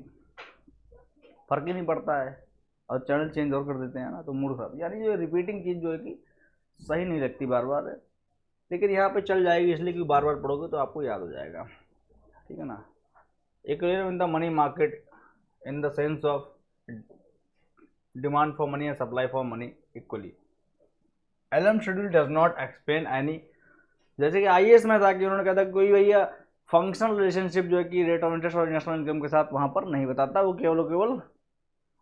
फर्क ही नहीं पड़ता है, और चैनल चेंज और कर देते हैं ना, तो मूड खराब। यानी जो रिपीटिंग चीज़ जो है कि सही नहीं लगती बार बार है, लेकिन यहाँ पे चल जाएगी इसलिए कि बार बार पढ़ोगे तो आपको याद हो जाएगा, ठीक है ना। Equilibrium in the money market in the sense of demand for money and supply for money equally. LM schedule does not explain any, जैसे कि आईएएस में था कि उन्होंने कहा था कोई भैया फंक्शनल रिलेशनशिप जो है कि रेट ऑफ इंटरेस्ट और नेशनल इनकम के साथ वहाँ पर नहीं बताता, वो केवल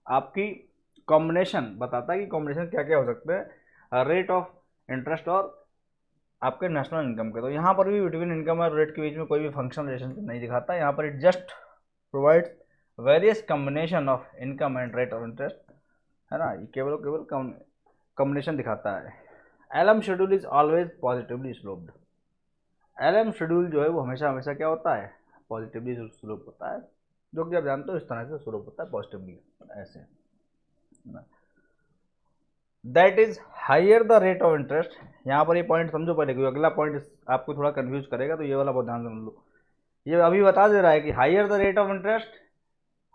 आपकी कॉम्बिनेशन बताता है कि कॉम्बिनेशन क्या क्या हो सकते हैं रेट ऑफ इंटरेस्ट और आपके नेशनल इनकम के। तो यहाँ पर भी बिटवीन इनकम और रेट के बीच में कोई भी फंक्शनल रिलेशनशिप नहीं दिखाता, यहाँ पर it just provides various combination of income and rate of interest, है ना, ये केवल कॉम्बिनेशन दिखाता है। LM schedule is always positively sloped. LM schedule जो है वो हमेशा क्या होता है? पॉजिटिवली स्लोप होता है, जो कि आप जानते हो इस तरह से स्लोप होता है पॉजिटिवली, ऐसे। That is higher the rate of interest. यहाँ पर ये पॉइंट समझो पहले, क्योंकि अगला पॉइंट आपको थोड़ा कंफ्यूज करेगा, तो ये वाला बहुत ध्यान समझ लो। ये अभी बता दे रहा है कि higher the rate of interest,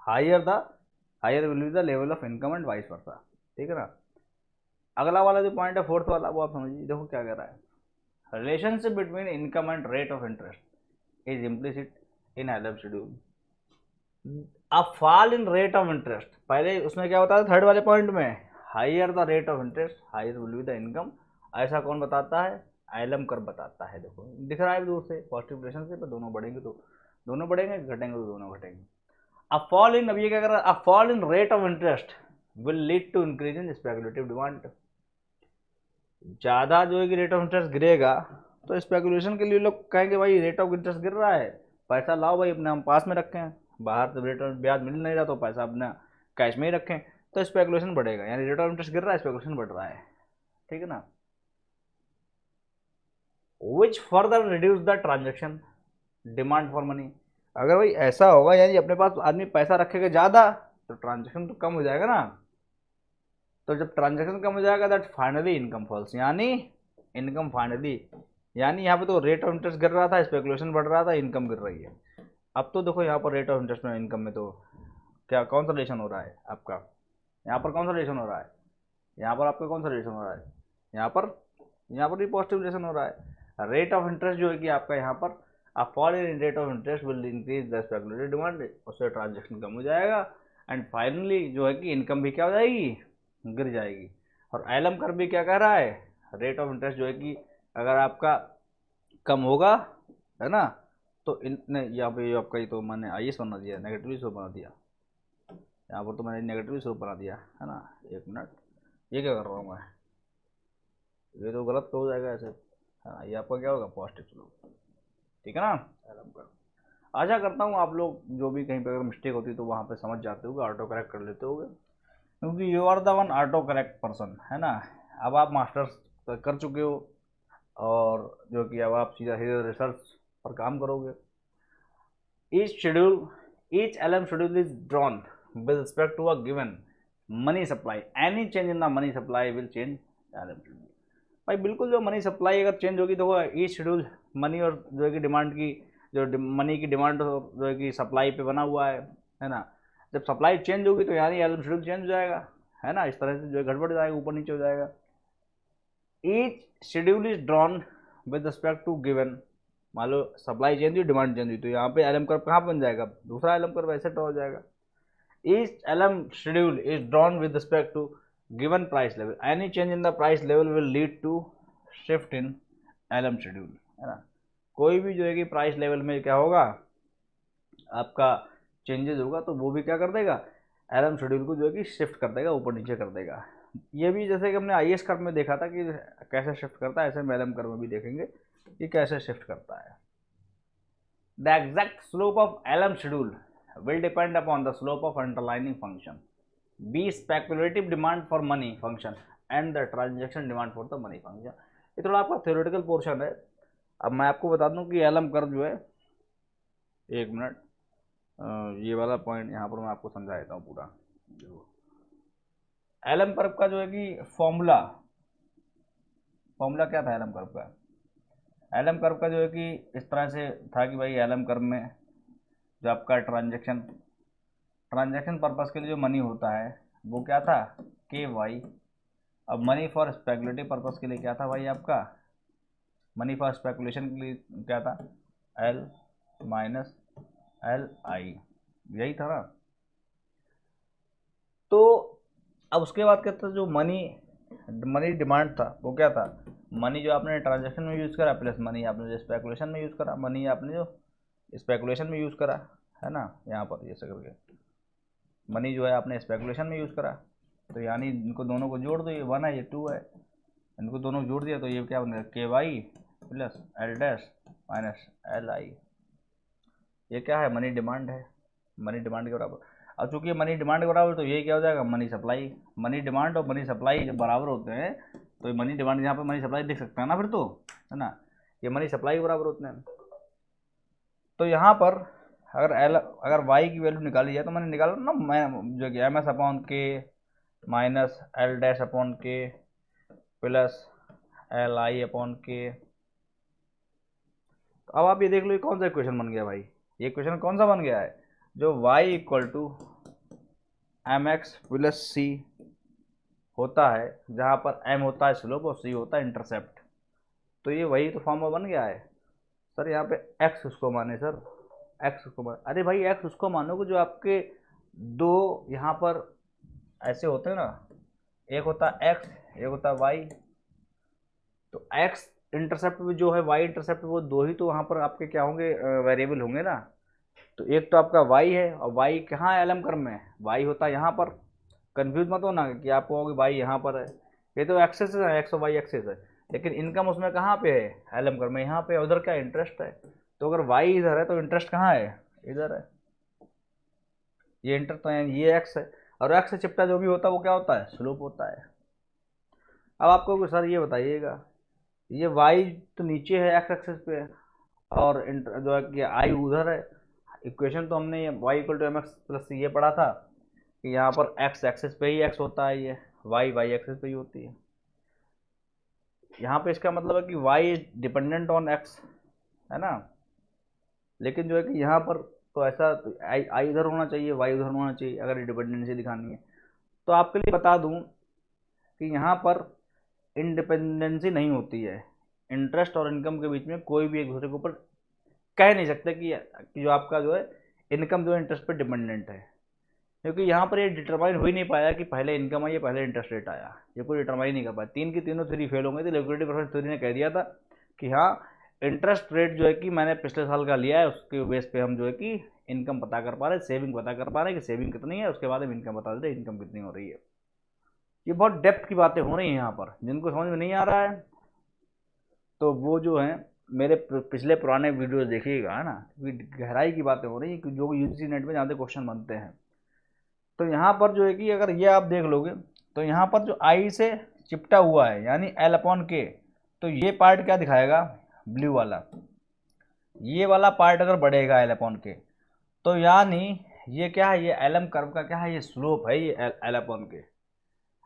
higher will be the level of income and vice versa, ठीक है ना। अगला वाला जो पॉइंट है फोर्थ वाला, वो आप समझिए, देखो क्या कह रहा है। Relationship between income and rate of interest is implicit in LM schedule. A fall in rate of interest, पहले उसमें क्या होता है थर्ड वाले पॉइंट में, higher the rate of interest higher will be the income. ऐसा कौन बताता है? एलएम कर्व बताता है। देखो दिख रहा है दूर से, पॉजिटिव रिलेशनशिप है, दोनों बढ़ेंगे तो दोनों बढ़ेंगे, घटेंगे तो दोनों घटेंगे। अ फॉल इन, अब ये क्या कर रहा है, a fall in rate of interest will lead to increase in speculative demand. ज़्यादा जो है कि रेट ऑफ इंटरेस्ट गिरेगा तो स्पेकुलेशन के लिए लोग कहेंगे भाई रेट ऑफ इंटरेस्ट गिर रहा है, पैसा लाओ भाई अपने हम पास में रखें, बाहर से रेट ऑफ ब्याज मिल नहीं रहा तो पैसा अपना कैश में ही रखें, तो स्पेकुलेशन बढ़ेगा। यानी रेट ऑफ इंटरेस्ट गिर रहा है, स्पेकुलेशन बढ़ रहा है, ठीक है ना। Which further reduce the transaction demand for money. अगर भाई ऐसा होगा, यानी अपने पास आदमी पैसा रखेगा ज़्यादा, तो ट्रांजेक्शन तो कम हो जाएगा ना। तो जब ट्रांजेक्शन कम हो जाएगा दैट फाइनली इनकम फॉल्स, यानी इनकम फाइनली, यानी यहाँ पे तो रेट ऑफ इंटरेस्ट गिर रहा था, स्पेकुलेशन बढ़ रहा था, इनकम गिर रही है। अब तो देखो यहाँ पर रेट ऑफ इंटरेस्ट में इनकम में तो क्या कौन सा रिलेशन हो रहा है आपका? यहाँ पर कौन सा रिलेशन हो रहा है? यहाँ पर आपका कौन सा रिलेशन हो रहा है? यहाँ पर भी पॉजिटिव रिलेशन हो रहा है। रेट ऑफ इंटरेस्ट जो है कि आपका यहाँ पर a fall in rate of interest will increase the speculative demand, उससे ट्रांजेक्शन कम हो जाएगा, एंड फाइनली जो है कि इनकम भी क्या हो जाएगी? गिर जाएगी। और एलएम कर्व भी क्या कह रहा है? रेट ऑफ इंटरेस्ट जो है कि अगर आपका कम होगा, है ना, तो इन यहाँ पे आपका, ये तो मैंने आईएस बना दिया, नेगेटिव स्लोप बना दिया, यहाँ पर तो मैंने नेगेटिव स्लोप बना दिया, है ना। एक मिनट, ये क्या कर रहा हूँ मैं? ये तो गलत हो जाएगा ऐसे, है ना। ये आपका क्या होगा? पॉजिटिव स्लोप, ठीक है ना। एलएम कर्व आशा करता हूँ आप लोग जो भी कहीं पर अगर मिस्टेक होती है तो वहाँ पे समझ जाते होगे, ऑटो करेक्ट कर लेते होगे, क्योंकि you are the one auto correct person, है ना। अब आप मास्टर्स कर चुके हो, और जो कि अब आप सीधा सीधे रिसर्च पर काम करोगे। Each schedule, each LM schedule is drawn with respect to a given money supply, any change in the money supply will change LM schedule. भाई बिल्कुल, जो मनी सप्लाई अगर चेंज होगी तो ईच शेड्यूल मनी और जो है कि डिमांड की, जो मनी की डिमांड जो है कि सप्लाई पे बना हुआ है ना। जब सप्लाई चेंज होगी तो यानी एलएम शेड्यूल चेंज हो जाएगा, है ना। इस तरह से जो है गड़बड़ जाएगा, ऊपर नीचे हो जाएगा। Each schedule is drawn with respect to given, मान लो सप्लाई चेंज हुई, डिमांड चेंज हुई, तो यहाँ पे एलएम कर्व कहाँ बन जाएगा? दूसरा एलएम कर्व ऐसे ड्रॉ हो जाएगा। Each LM schedule is drawn with respect to given price level, any change in the price level will lead to shift in LM schedule, है ना। कोई भी जो है कि प्राइस लेवल में क्या होगा, आपका चेंजेस होगा, तो वो भी क्या कर देगा? एलएम शेड्यूल को जो है कि शिफ्ट कर देगा, ऊपर नीचे कर देगा। ये भी जैसे कि हमने IS कर्व में देखा था कि कैसे शिफ्ट करता है, ऐसे हम LM कर्व में भी देखेंगे कि कैसे शिफ्ट करता है। The exact slope of LM schedule will depend upon the slope of underlying function, B speculative demand for money function and the transaction demand for the money function। ये थोड़ा आपका theoretical पोर्शन है। अब मैं आपको बता दूं कि LM कर्व जो है, एक मिनट, ये वाला पॉइंट यहाँ पर मैं आपको समझा देता हूँ पूरा। LM कर्व का जो है कि फॉर्मूला क्या था LM कर्व का? LM कर्व का जो है कि इस तरह से था कि भाई LM कर्व में जो आपका ट्रांजैक्शन पर्पस के लिए जो मनी होता है वो क्या था, KY। अब मनी फॉर स्पेकुलेटिव पर्पस के लिए क्या था भाई आपका, मनी फॉर स्पेकुलेशन के लिए क्या था, L माइनस LI, यही था ना। तो अब उसके बाद क्या था, जो मनी डिमांड था वो क्या था, मनी जो आपने ट्रांजैक्शन में यूज़ करा प्लस मनी आपने जो स्पेकुलेशन में यूज़ करा, मनी आपने जो स्पेकुलेशन में यूज़ करा है ना, यहाँ पर ये करके मनी जो है आपने स्पेकुलेशन में यूज़ करा। तो यानी इनको दोनों को जोड़ दो, ये 1 है ये 2 है, इनको दोनों को जोड़ दिया तो ये क्या बन गया, KY plus L dash minus LI। ये क्या है, मनी डिमांड है, मनी डिमांड के बराबर। अब चूंकि मनी डिमांड के बराबर तो ये क्या हो जाएगा, मनी सप्लाई। मनी डिमांड और मनी सप्लाई जब बराबर होते हैं तो मनी डिमांड यहाँ पर मनी सप्लाई देख सकते हैं ना, फिर तो है ना, ये मनी सप्लाई के बराबर होते हैं। तो यहाँ पर अगर Y की वैल्यू निकाली जाए तो मैंने निकाला ना, मैं जो कि MS upon K minus L dash upon K plus LI upon K। अब आप ये देख लो ये कौन सा इक्वेशन बन गया भाई, ये इक्वेशन कौन सा बन गया है, जो Y equal to MX plus C होता है, जहाँ पर M होता है स्लोप और C होता है इंटरसेप्ट। तो ये वही तो फॉर्मूला बन गया है। सर यहाँ पे X उसको माने, सर X उसको माने, अरे भाई X उसको मानो कि जो आपके दो यहाँ पर ऐसे होते हैं ना, एक होता है X एक होता है Y। तो X इंटरसेप्ट भी जो है Y इंटरसेप्ट, वो दो ही तो वहाँ पर आपके क्या होंगे, वेरिएबल होंगे ना। तो एक तो आपका Y है और Y कहाँ है LM कर्व में, Y होता है यहाँ पर। कंफ्यूज मत हो ना कि आप कहोगे Y यहाँ पर है, ये तो एक्सेस है, X और Y एक्सेस है, लेकिन इनकम उसमें कहाँ पे है, LM कर्व में यहाँ पे। उधर क्या इंटरेस्ट है, तो अगर Y इधर है तो इंटरेस्ट कहाँ है, इधर है। ये इंटरेस्ट तो ये X है, और X से चिपटा जो भी होता है वो क्या होता है, स्लोप होता है। अब आपको सर ये बताइएगा, ये Y तो नीचे है X एक्सेस पे, और जो है कि I उधर है। इक्वेशन तो हमने ये Y equal to MX plus ये पढ़ा था कि यहाँ पर X एक्सेस पे ही X होता है, ये Y एक्सेस पे ही होती है। यहाँ पे इसका मतलब है कि Y डिपेंडेंट ऑन X है ना, लेकिन जो है कि यहाँ पर तो ऐसा I इधर होना चाहिए Y उधर होना चाहिए अगर डिपेंडेंसी दिखानी है। तो आपके लिए बता दूँ कि यहाँ पर इंडिपेंडेंसी नहीं होती है, इंटरेस्ट और इनकम के बीच में कोई भी एक दूसरे के ऊपर कह नहीं सकते कि जो आपका जो है इनकम जो है इंटरेस्ट पर डिपेंडेंट है, क्योंकि यहाँ पर ये डिटरमाइन हो ही नहीं पाया कि पहले इनकम आई पहले इंटरेस्ट रेट आया, ये कोई डिटरमाइन नहीं कर पाया। तीन की तीनों थ्योरी फेल हो गई थी। लिक्विडिटी प्रेफरेंस थ्योरी ने कह दिया था कि हाँ इंटरेस्ट रेट जो है कि मैंने पिछले साल का लिया है, उसके बेस पे हम जो है कि इनकम पता कर पा रहे हैं, सेविंग पता कर पा रहे हैं कि सेविंग कितनी है, उसके बाद हम इनकम बता देते इनकम कितनी हो रही है। ये बहुत डेप्थ की बातें हो रही हैं यहाँ पर, जिनको समझ में नहीं आ रहा है तो वो जो है मेरे पिछले पुराने वीडियोस देखिएगा, है ना, गहराई की बातें हो रही है जो UGC नेट में ज़्यादा क्वेश्चन बनते हैं। तो यहाँ पर जो है कि अगर ये आप देख लोगे तो यहाँ पर जो I से चिपटा हुआ है यानी L अपॉन K, तो ये पार्ट क्या दिखाएगा, ब्लू वाला, ये वाला पार्ट अगर बढ़ेगा L अपॉन K तो यानी ये क्या है, ये LM कर्व का क्या है, ये स्लोप है, ये L अपॉन K।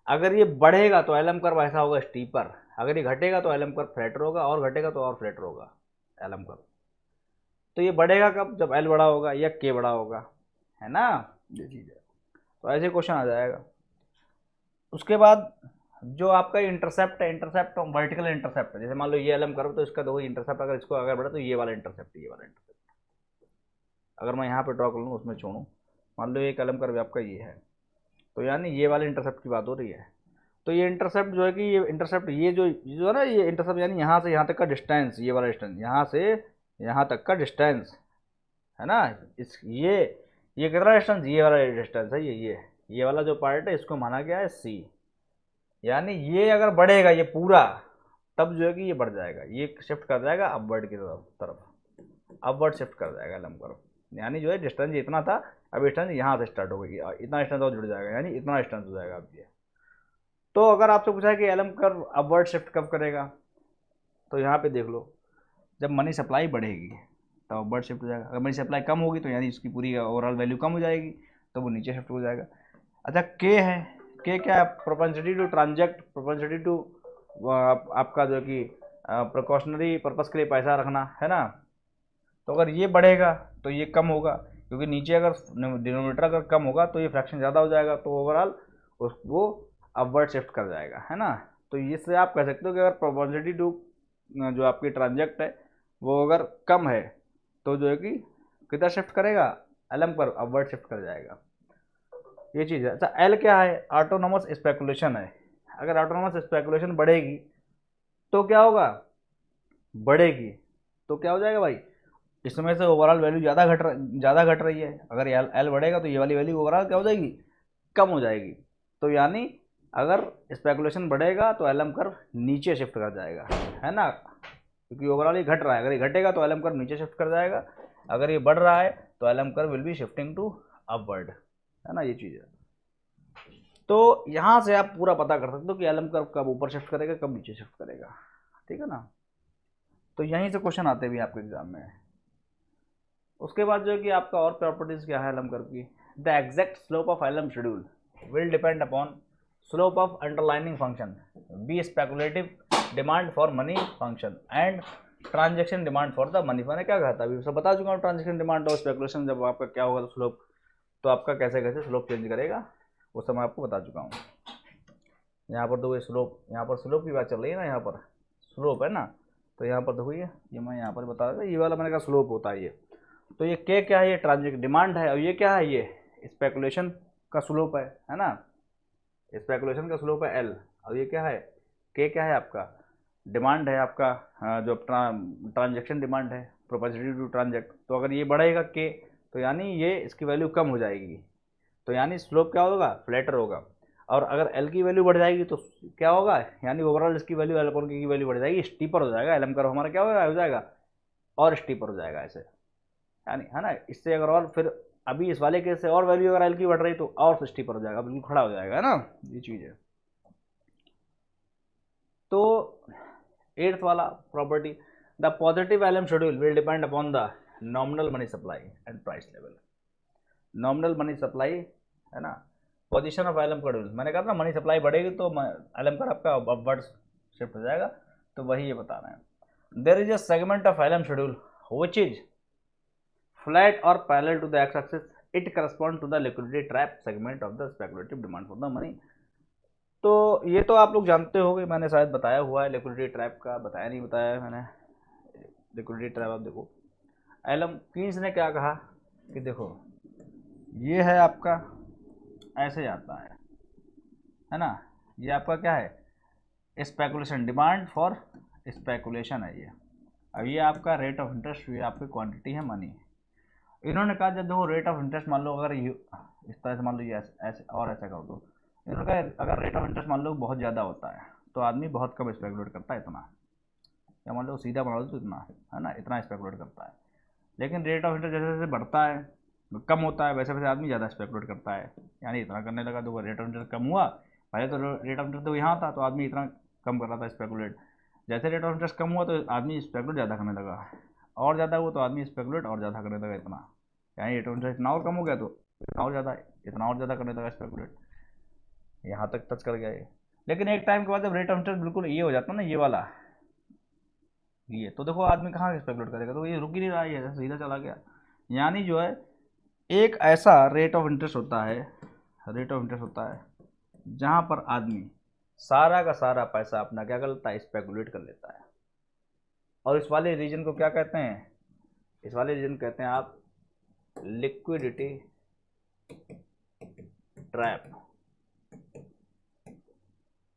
अगर ये बढ़ेगा तो LM कर्व ऐसा होगा स्टीपर, अगर ये घटेगा तो LM कर्व फ्लैटर होगा, और घटेगा तो और फ्लैटर होगा LM कर्व। तो ये बढ़ेगा कब, जब L बड़ा होगा या K बड़ा होगा, है ना, ये चीज़ है। तो ऐसे क्वेश्चन आ जाएगा। उसके बाद जो आपका इंटरसेप्ट है, इंटरसेप्ट वर्टिकल इंटरसेप्ट है, जैसे मान लो ये LM कर्व तो इसका दो इंटरसेप्ट, अगर इसको अगर बढ़ा तो ये वाला इंटरसेप्ट, ये वाला इंटरसेप्ट अगर मैं यहाँ पे ड्रॉ कर लूँ उसमें छोड़ूँ, मान लो एक LM कर्व आपका ये है, तो यानी ये वाले इंटरसेप्ट की बात हो रही है। तो ये इंटरसेप्ट जो है कि ये इंटरसेप्ट ये जो है ना, ये इंटरसेप्ट यानी यहाँ से यहाँ तक का डिस्टेंस, ये वाला डिस्टेंस यहाँ से यहाँ तक का डिस्टेंस है ना, इस ये कितना डिस्टेंस, ये वाला डिस्टेंस है, ये वाला जो पार्ट है इसको माना गया है C। यानी ये अगर बढ़ेगा ये पूरा, तब जो है कि ये बढ़ जाएगा, ये शिफ्ट कर जाएगा अपवर्ड की तरफ, अपवर्ड शिफ्ट कर जाएगा एलएम कर्व। यानी जो है डिस्टेंस इतना था, अब डिस्टेंस यहाँ से स्टार्ट हो गई, इतना डिस्टेंस और जुड़ जाएगा, यानी इतना डिस्टेंस हो जाएगा अब ये। तो अगर आपसे पूछा है कि एलएम कर्व अपवर्ड शिफ्ट कब करेगा, तो यहाँ पे देख लो, जब मनी सप्लाई बढ़ेगी तो अपवर्ड शिफ्ट हो जाएगा, अगर मनी सप्लाई कम होगी तो यानी इसकी पूरी ओवरऑल वैल्यू कम हो जाएगी, तो वो नीचे शिफ्ट हो जाएगा। अच्छा के है, के क्या है, propensity to transact, propensity to आपका जो कि प्रिकॉशनरी पर्पस के लिए पैसा रखना है ना। तो अगर ये बढ़ेगा तो ये कम होगा, क्योंकि नीचे अगर डिनोमिनेटर अगर कम होगा तो ये फ्रैक्शन ज़्यादा हो जाएगा, तो ओवरऑल वो अपवर्ड शिफ्ट कर जाएगा, है ना। तो इससे आप कह सकते हो कि अगर प्रोबेबिलिटी टू जो आपकी ट्रांजैक्ट है वो अगर कम है तो जो है कि कितना शिफ्ट करेगा, एलएम पर अपवर्ड शिफ्ट कर जाएगा, ये चीज़ है। अच्छा एल क्या है, ऑटोनोमस स्पेकुलेशन है। अगर ऑटोनोमस स्पेकुलेशन बढ़ेगी तो क्या होगा, बढ़ेगी तो क्या हो जाएगा भाई, इसमें से ओवरऑल वैल्यू ज़्यादा घट रही है, अगर एल एल बढ़ेगा तो ये वाली वैल्यू ओवरऑल क्या हो जाएगी, कम हो जाएगी। तो यानी अगर स्पेकुलेशन बढ़ेगा तो एलएम कर्व नीचे शिफ्ट कर जाएगा, है ना, क्योंकि ओवरऑल ये घट रहा है, अगर ये घटेगा तो एलएम कर्व नीचे शिफ्ट कर जाएगा, अगर ये बढ़ रहा है तो LM curve will be shifting to upward, है ना, ये चीज़ है। तो यहाँ से आप पूरा पता कर सकते हो कि एलएम कर्व कब ऊपर शिफ्ट करेगा, कब नीचे शिफ्ट करेगा, ठीक है ना। तो यहीं से क्वेश्चन आते भी आपके एग्जाम में। उसके बाद जो है कि आपका और प्रॉपर्टीज क्या है एलएम कर्व की, the exact slope of LM schedule will depend upon slope of underlining function, be speculative demand for money function and transaction demand for the money. मैंने क्या कहा था अभी सब बता चुका हूँ, ट्रांजेक्शन डिमांड और स्पेकुलेशन जब आपका क्या होगा स्लोप, तो आपका कैसे कैसे स्लोप चेंज करेगा वो सब मैं आपको बता चुका हूँ। यहाँ पर तो ये स्लोप, यहाँ पर स्लोप की बात चल रही है ना, यहाँ पर स्लोप है ना, तो यहाँ पर देखो ये मैं यहाँ पर बता रहा था, ये वाला मैंने कहा स्लोप होता है ये। तो ये के क्या है, ये ट्रांजेक्ट डिमांड है, और ये क्या है, ये स्पेकुलेशन का स्लोप है ना, स्पेकुलेशन का स्लोप है एल, और ये क्या है, के क्या है आपका, डिमांड है आपका, जो ट्रांजेक्शन डिमांड है, प्रोपेंसिटी टू ट्रांजेक्ट। तो अगर ये बढ़ेगा के, तो यानी ये इसकी वैल्यू कम हो जाएगी, तो यानी स्लोप क्या होगा, फ्लैटर होगा। और अगर एल की वैल्यू बढ़ जाएगी तो क्या होगा, यानी ओवरऑल इसकी वैल्यू एल अपॉन के की वैल्यू बढ़ जाएगी, स्टीपर हो जाएगा, एलएम कर्व हमारा क्या हो जाएगा और स्टीपर हो जाएगा ऐसे, यानी है ना। इससे अगर और फिर अभी इस वाले केस से और वैल्यू अगर एल की बढ़ रही तो और स्टीपर हो जाएगा, बिल्कुल खड़ा हो जाएगा, है ना, ये चीज़ है। तो एट्थ वाला property, the positive LM schedule will depend upon the nominal money supply and price level. Nominal money supply है ना, पोजीशन ऑफ एलएम शेड्यूल, मैंने कहा था मनी सप्लाई बढ़ेगी तो एलएम कर आपका अपवर्ड शिफ्ट हो जाएगा, तो वही ये बता रहे हैं। There is a segment of LM schedule which is flat और parallel to the X axis, it correspond to the liquidity trap segment of the speculative demand for the money. तो ये तो आप लोग जानते होंगे, मैंने शायद बताया हुआ है लिक्विडिटी ट्रैप का, बताया नहीं बताया है मैंने। लिक्विडिटी ट्रैप आप देखो, एलम कीन्स ने क्या कहा कि देखो ये है आपका, ऐसे आता है ना, ये आपका क्या है, स्पेकुलेशन डिमांड फॉर स्पेकुलेशन है ये। अब ये आपका रेट ऑफ इंटरेस्ट, ये आपकी क्वांटिटी है मनी। इन्होंने कहा जब देखो रेट ऑफ इंटरेस्ट मान लो अगर इस तरह से मान लो ये ऐसे और ऐसा कर दो, इन्होंने कहा अगर रेट ऑफ इंटरेस्ट मान लो बहुत ज़्यादा होता है तो आदमी बहुत कम स्पेकुलेट करता है इतना, या मान लो सीधा बना लो तो इतना है ना, इतना स्पेकुलेट करता है। लेकिन रेट ऑफ इंटरेस्ट जैसे जैसे बढ़ता है, कम होता है, वैसे वैसे आदमी ज़्यादा स्पेकुलेट करता है, यानी इतना करने लगा। तो रेट ऑफ इंटरेस्ट कम हुआ, पहले तो रेट ऑफ इंटरेस्ट तो यहाँ था तो आदमी इतना कम कर रहा था स्पेकुलेट, जैसे रेट ऑफ इंटरेस्ट कम हुआ तो आदमी स्पेकुलेट ज़्यादा करने लगा, और ज़्यादा हुआ तो आदमी स्पेकुलेट और ज़्यादा करने लगा इतना, यानी रेट ऑफ इंटरेस्ट इतना और कम हो गया तो इतना और ज़्यादा, इतना और ज़्यादा करने लगा स्पेकुलेट, यहाँ तक टच कर गया ये। लेकिन एक टाइम के बाद जब रेट ऑफ इंटरेस्ट बिल्कुल ये हो जाता ना, ये वाला ये, तो देखो आदमी कहाँ स्पेकुलेट करेगा, तो ये रुक ही नहीं रहा है, ये सीधा चला गया। यानी जो है एक ऐसा रेट ऑफ इंटरेस्ट होता है, रेट ऑफ इंटरेस्ट होता है जहाँ पर आदमी सारा का सारा पैसा अपना क्या कर लेता है, स्पेकुलेट कर लेता है। और इस वाले रीजन को क्या कहते हैं, इस वाले रीजन कहते हैं आप लिक्विडिटी ट्रैप,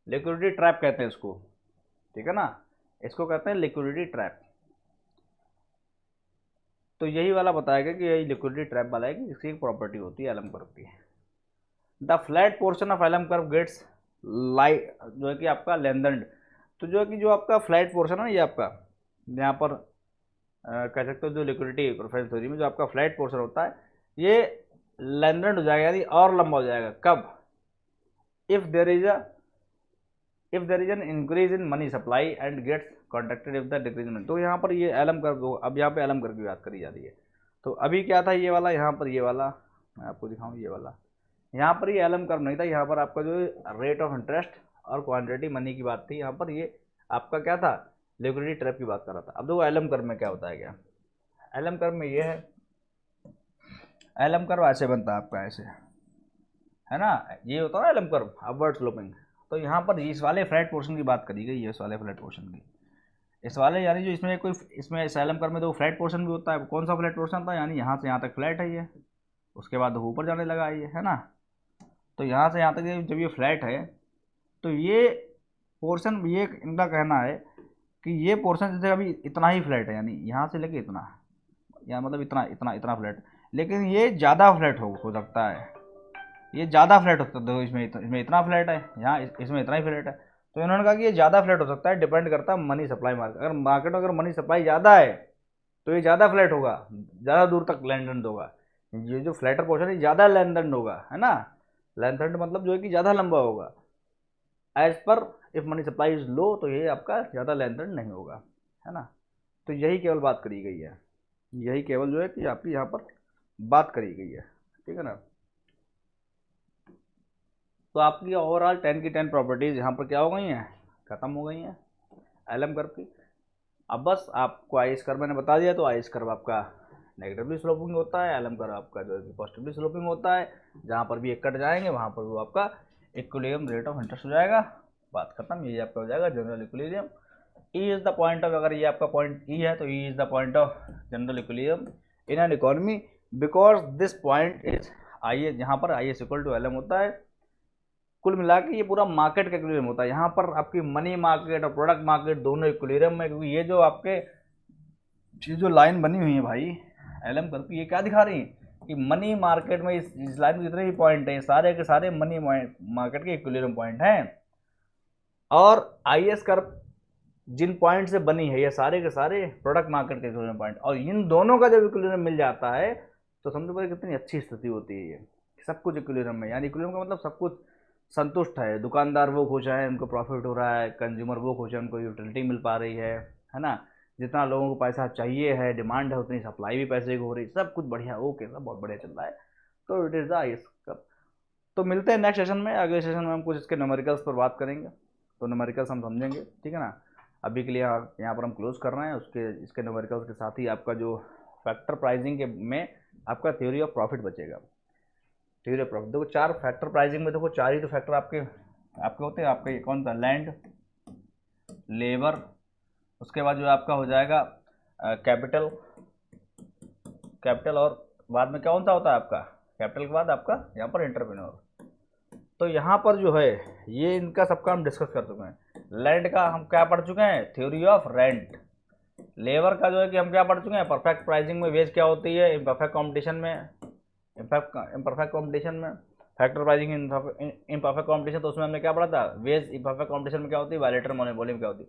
लिक्विडिटी ट्रैप कहते हैं इसको, ठीक है ना, इसको कहते हैं लिक्विडिटी ट्रैप। तो यही वाला बताएगा कि यही लिक्विडिटी ट्रैप वाला है कि इसकी एक प्रॉपर्टी होती है एलएम कर्व की, the flat portion of LM curve gets light जो है कि आपका लेंथेंड, तो जो है कि जो आपका फ्लैट पोर्शन है ना, ये आपका यहाँ पर कह सकते हो जो लिक्विडिटी प्रोफाइल थ्योरी में जो आपका फ्लैट पोर्शन होता है ये लेंथेंड हो जाएगा, यानी और लंबा हो जाएगा। कब? If there is an increase in money supply and gets contracted if the decrease in. तो यहाँ पर ये एलम कर्व दो, अब यहाँ पे एलम कर्व की बात करी जा रही है। तो अभी क्या था ये वाला, यहाँ पर ये वाला मैं आपको दिखाऊँ, ये वाला यहाँ पर ये एलम कर्व नहीं था, यहाँ पर आपका जो रेट ऑफ इंटरेस्ट और क्वांटिटी मनी की बात थी। यहाँ पर ये आपका क्या था, लिक्विडिटी ट्रैप की बात कर रहा था। अब देखो एलम कर्व में क्या होता है, क्या एलम कर्व में ये है, एलम कर्व ऐसे बनता है आपका, ऐसे है ना, ये होता है ना एलम कर्व, अपवर्ड स्लोपिंग। तो यहाँ पर इस वाले फ्लैट पोर्शन की बात करी गई है, इस वाले फ्लैट पोर्शन की, इस वाले यानी जो इसमें कोई इसमें एलम कर्व में तो फ्लैट पोर्शन भी होता है। कौन सा फ्लैट पोर्शन था, यानी यहाँ से यहाँ तक फ्लैट है ये, उसके बाद ऊपर जाने लगा ये, है ना। तो यहाँ से यहाँ तक जब ये फ्लैट है तो ये पोर्शन, ये इनका कहना है कि ये पोर्शन जैसे अभी इतना ही फ्लैट है, यानी यहाँ से लेके इतना, या मतलब इतना इतना इतना फ्लैट, लेकिन ये ज़्यादा फ्लैट हो सकता है, ये ज़्यादा फ्लैट हो सकता है। इसमें इतना फ्लैट है, यहाँ इसमें इतना ही फ्लैट है। तो इन्होंने कहा कि ये ज़्यादा फ्लैट हो सकता है, डिपेंड करता है मनी सप्लाई मार्केट। अगर मार्केट में अगर मनी सप्लाई ज़्यादा है तो ये ज़्यादा फ्लैट होगा, ज़्यादा दूर तक लेंथेंड होगा। ये जो फ्लैटर पोर्शन है ज़्यादा लेंथेंड होगा, है ना, लेंथेंड मतलब जो है कि ज़्यादा लंबा होगा। एज पर if money supply is low तो ये आपका ज़्यादा लेंथेंड नहीं होगा, है ना। तो यही केवल बात करी गई है, यही केवल जो है कि आपकी यहाँ पर बात करी गई है, ठीक है ना। तो आपकी ओवरऑल 10 की 10 प्रॉपर्टीज़ यहाँ पर क्या हो गई हैं, ख़त्म हो गई हैं एलएम कर्व की। अब बस आपको आई एस कर्व मैंने बता दिया, तो आई एस कर्व आपका नेगेटिवली स्लोपिंग होता है, एलएम कर्व आपका जो है पॉजिटिवली स्लोपिंग होता है। जहाँ पर भी एक कट जाएंगे वहाँ पर वो आपका इक्विलिब्रियम रेट ऑफ इंटरेस्ट हो जाएगा, बात खत्म। ये आपका हो जाएगा general equilibrium. E is the point of, अगर ये आपका पॉइंट ई है तो E is the point of general equilibrium in an economy because this point is I S, यहाँ पर I S equal to L M होता है। कुल मिला के ये पूरा मार्केट का इक्विलिब्रियम होता है। यहाँ पर आपकी मनी मार्केट और प्रोडक्ट मार्केट दोनों इक्विलिब्रियम में, क्योंकि ये जो आपके ये जो लाइन बनी हुई है भाई एल एम करके, ये क्या दिखा रही है कि मनी मार्केट में इस लाइन में जितने भी पॉइंट हैं सारे के सारे मनी मार्केट के इक्विलिब्रियम पॉइंट हैं। और आई एस कर्व जिन पॉइंट से बनी है ये सारे के सारे प्रोडक्ट मार्केट के इक्विलिब्रियम पॉइंट, और इन दोनों का जब इक्विलिब्रियम मिल जाता है तो समझो भाई कितनी अच्छी स्थिति होती है ये, सब कुछ इक्विलिब्रियम में। यानी इक्विलिब्रियम का मतलब सब कुछ संतुष्ट है, दुकानदार वो खुश है, उनको प्रॉफिट हो रहा है, कंज्यूमर वो खुश है, उनको यूटिलिटी मिल पा रही है ना, जितना लोगों को पैसा चाहिए है, डिमांड है, उतनी सप्लाई भी पैसे की हो रही है, सब कुछ बढ़िया, ओके, सब बहुत बढ़िया चल रहा है। तो it is the I curve. तो मिलते हैं नेक्स्ट सेशन में, अगले सेशन में हम कुछ इसके न्यूमेरिकल्स पर बात करेंगे, तो न्यूमेरिकल्स हम समझेंगे, ठीक है ना। अभी के लिए यहाँ पर हम क्लोज कर रहे हैं, उसके इसके न्यूमेरिकल्स के साथ ही आपका जो फैक्टर प्राइसिंग के में आपका थ्योरी ऑफ प्रॉफिट बचेगा। थ्योरी ऑफ प्रॉफिट देखो, 4 फैक्टर प्राइसिंग में देखो 4 ही तो फैक्टर आपके होते हैं। आपका ये कौन सा, लैंड, लेबर, उसके बाद जो आपका हो जाएगा कैपिटल, और बाद में कौन सा होता है आपका, कैपिटल के बाद आपका यहाँ पर एंटरप्रेन्योर। तो यहाँ पर जो है ये इनका सबका हम डिस्कस कर चुके हैं। लैंड का हम क्या पढ़ चुके हैं, थ्योरी ऑफ रेंट। लेबर का जो है कि हम क्या पढ़ चुके हैं, परफेक्ट प्राइसिंग में वेज क्या होती है, इम्परफेक्ट कंपटीशन में, इम्परफेक्ट कंपटीशन में फैक्टर प्राइसिंग, इम्परफेक्ट कंपटीशन, तो उसमें हमने क्या पढ़ा था, वेज इम्परफेक्ट कंपटीशन में क्या होती है, वायलेटर मोनोपोली में क्या होती है।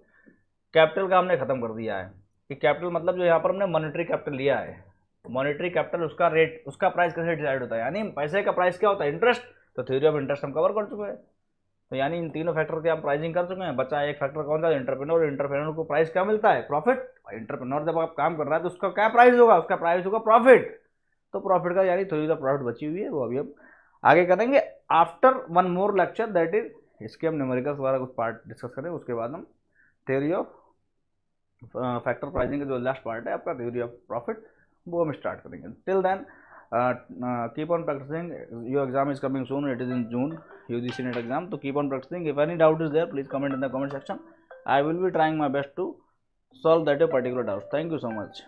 कैपिटल का हमने खत्म कर दिया है कि कैपिटल मतलब जो यहाँ पर हमने मॉनेटरी कैपिटल लिया है, मॉनेटरी कैपिटल उसका रेट, उसका प्राइस कैसे डिसाइड होता है, यानी पैसे का प्राइस क्या होता है, इंटरेस्ट। तो थ्योरी ऑफ इंटरेस्ट हम कवर कर चुके हैं। तो यानी इन तीनों फैक्टर की हम प्राइसिंग कर चुके हैं। बचा एक फैक्टर कौन सा, एंटरप्रेन्योर। एंटरप्रेन्योर को प्राइस क्या मिलता है, प्रॉफिट। एंटरप्रेन्योर जब आप काम कर रहा है तो उसका क्या प्राइस होगा, उसका प्राइस होगा प्रॉफिट। तो प्रॉफिट का यानी थ्योरी ऑफ प्रॉफिट बची हुई है, वो अभी हम आगे करेंगे after one more lecture, that is इसके हम न्यूमेरिकल्स वगैरह कुछ पार्ट डिस्कस करें। उसके बाद हम थ्योरी ऑफ फैक्टर प्राइसिंग का जो लास्ट पार्ट है आपका थ्योरी ऑफ प्रॉफिट, वो हम स्टार्ट करेंगे। Till then keep on practicing. Your exam is coming soon, it is in June, UGC NET exam. So keep on practicing. If any doubt is there, please comment in the comment section. I will be trying my best to solve that particular doubt. Thank you so much.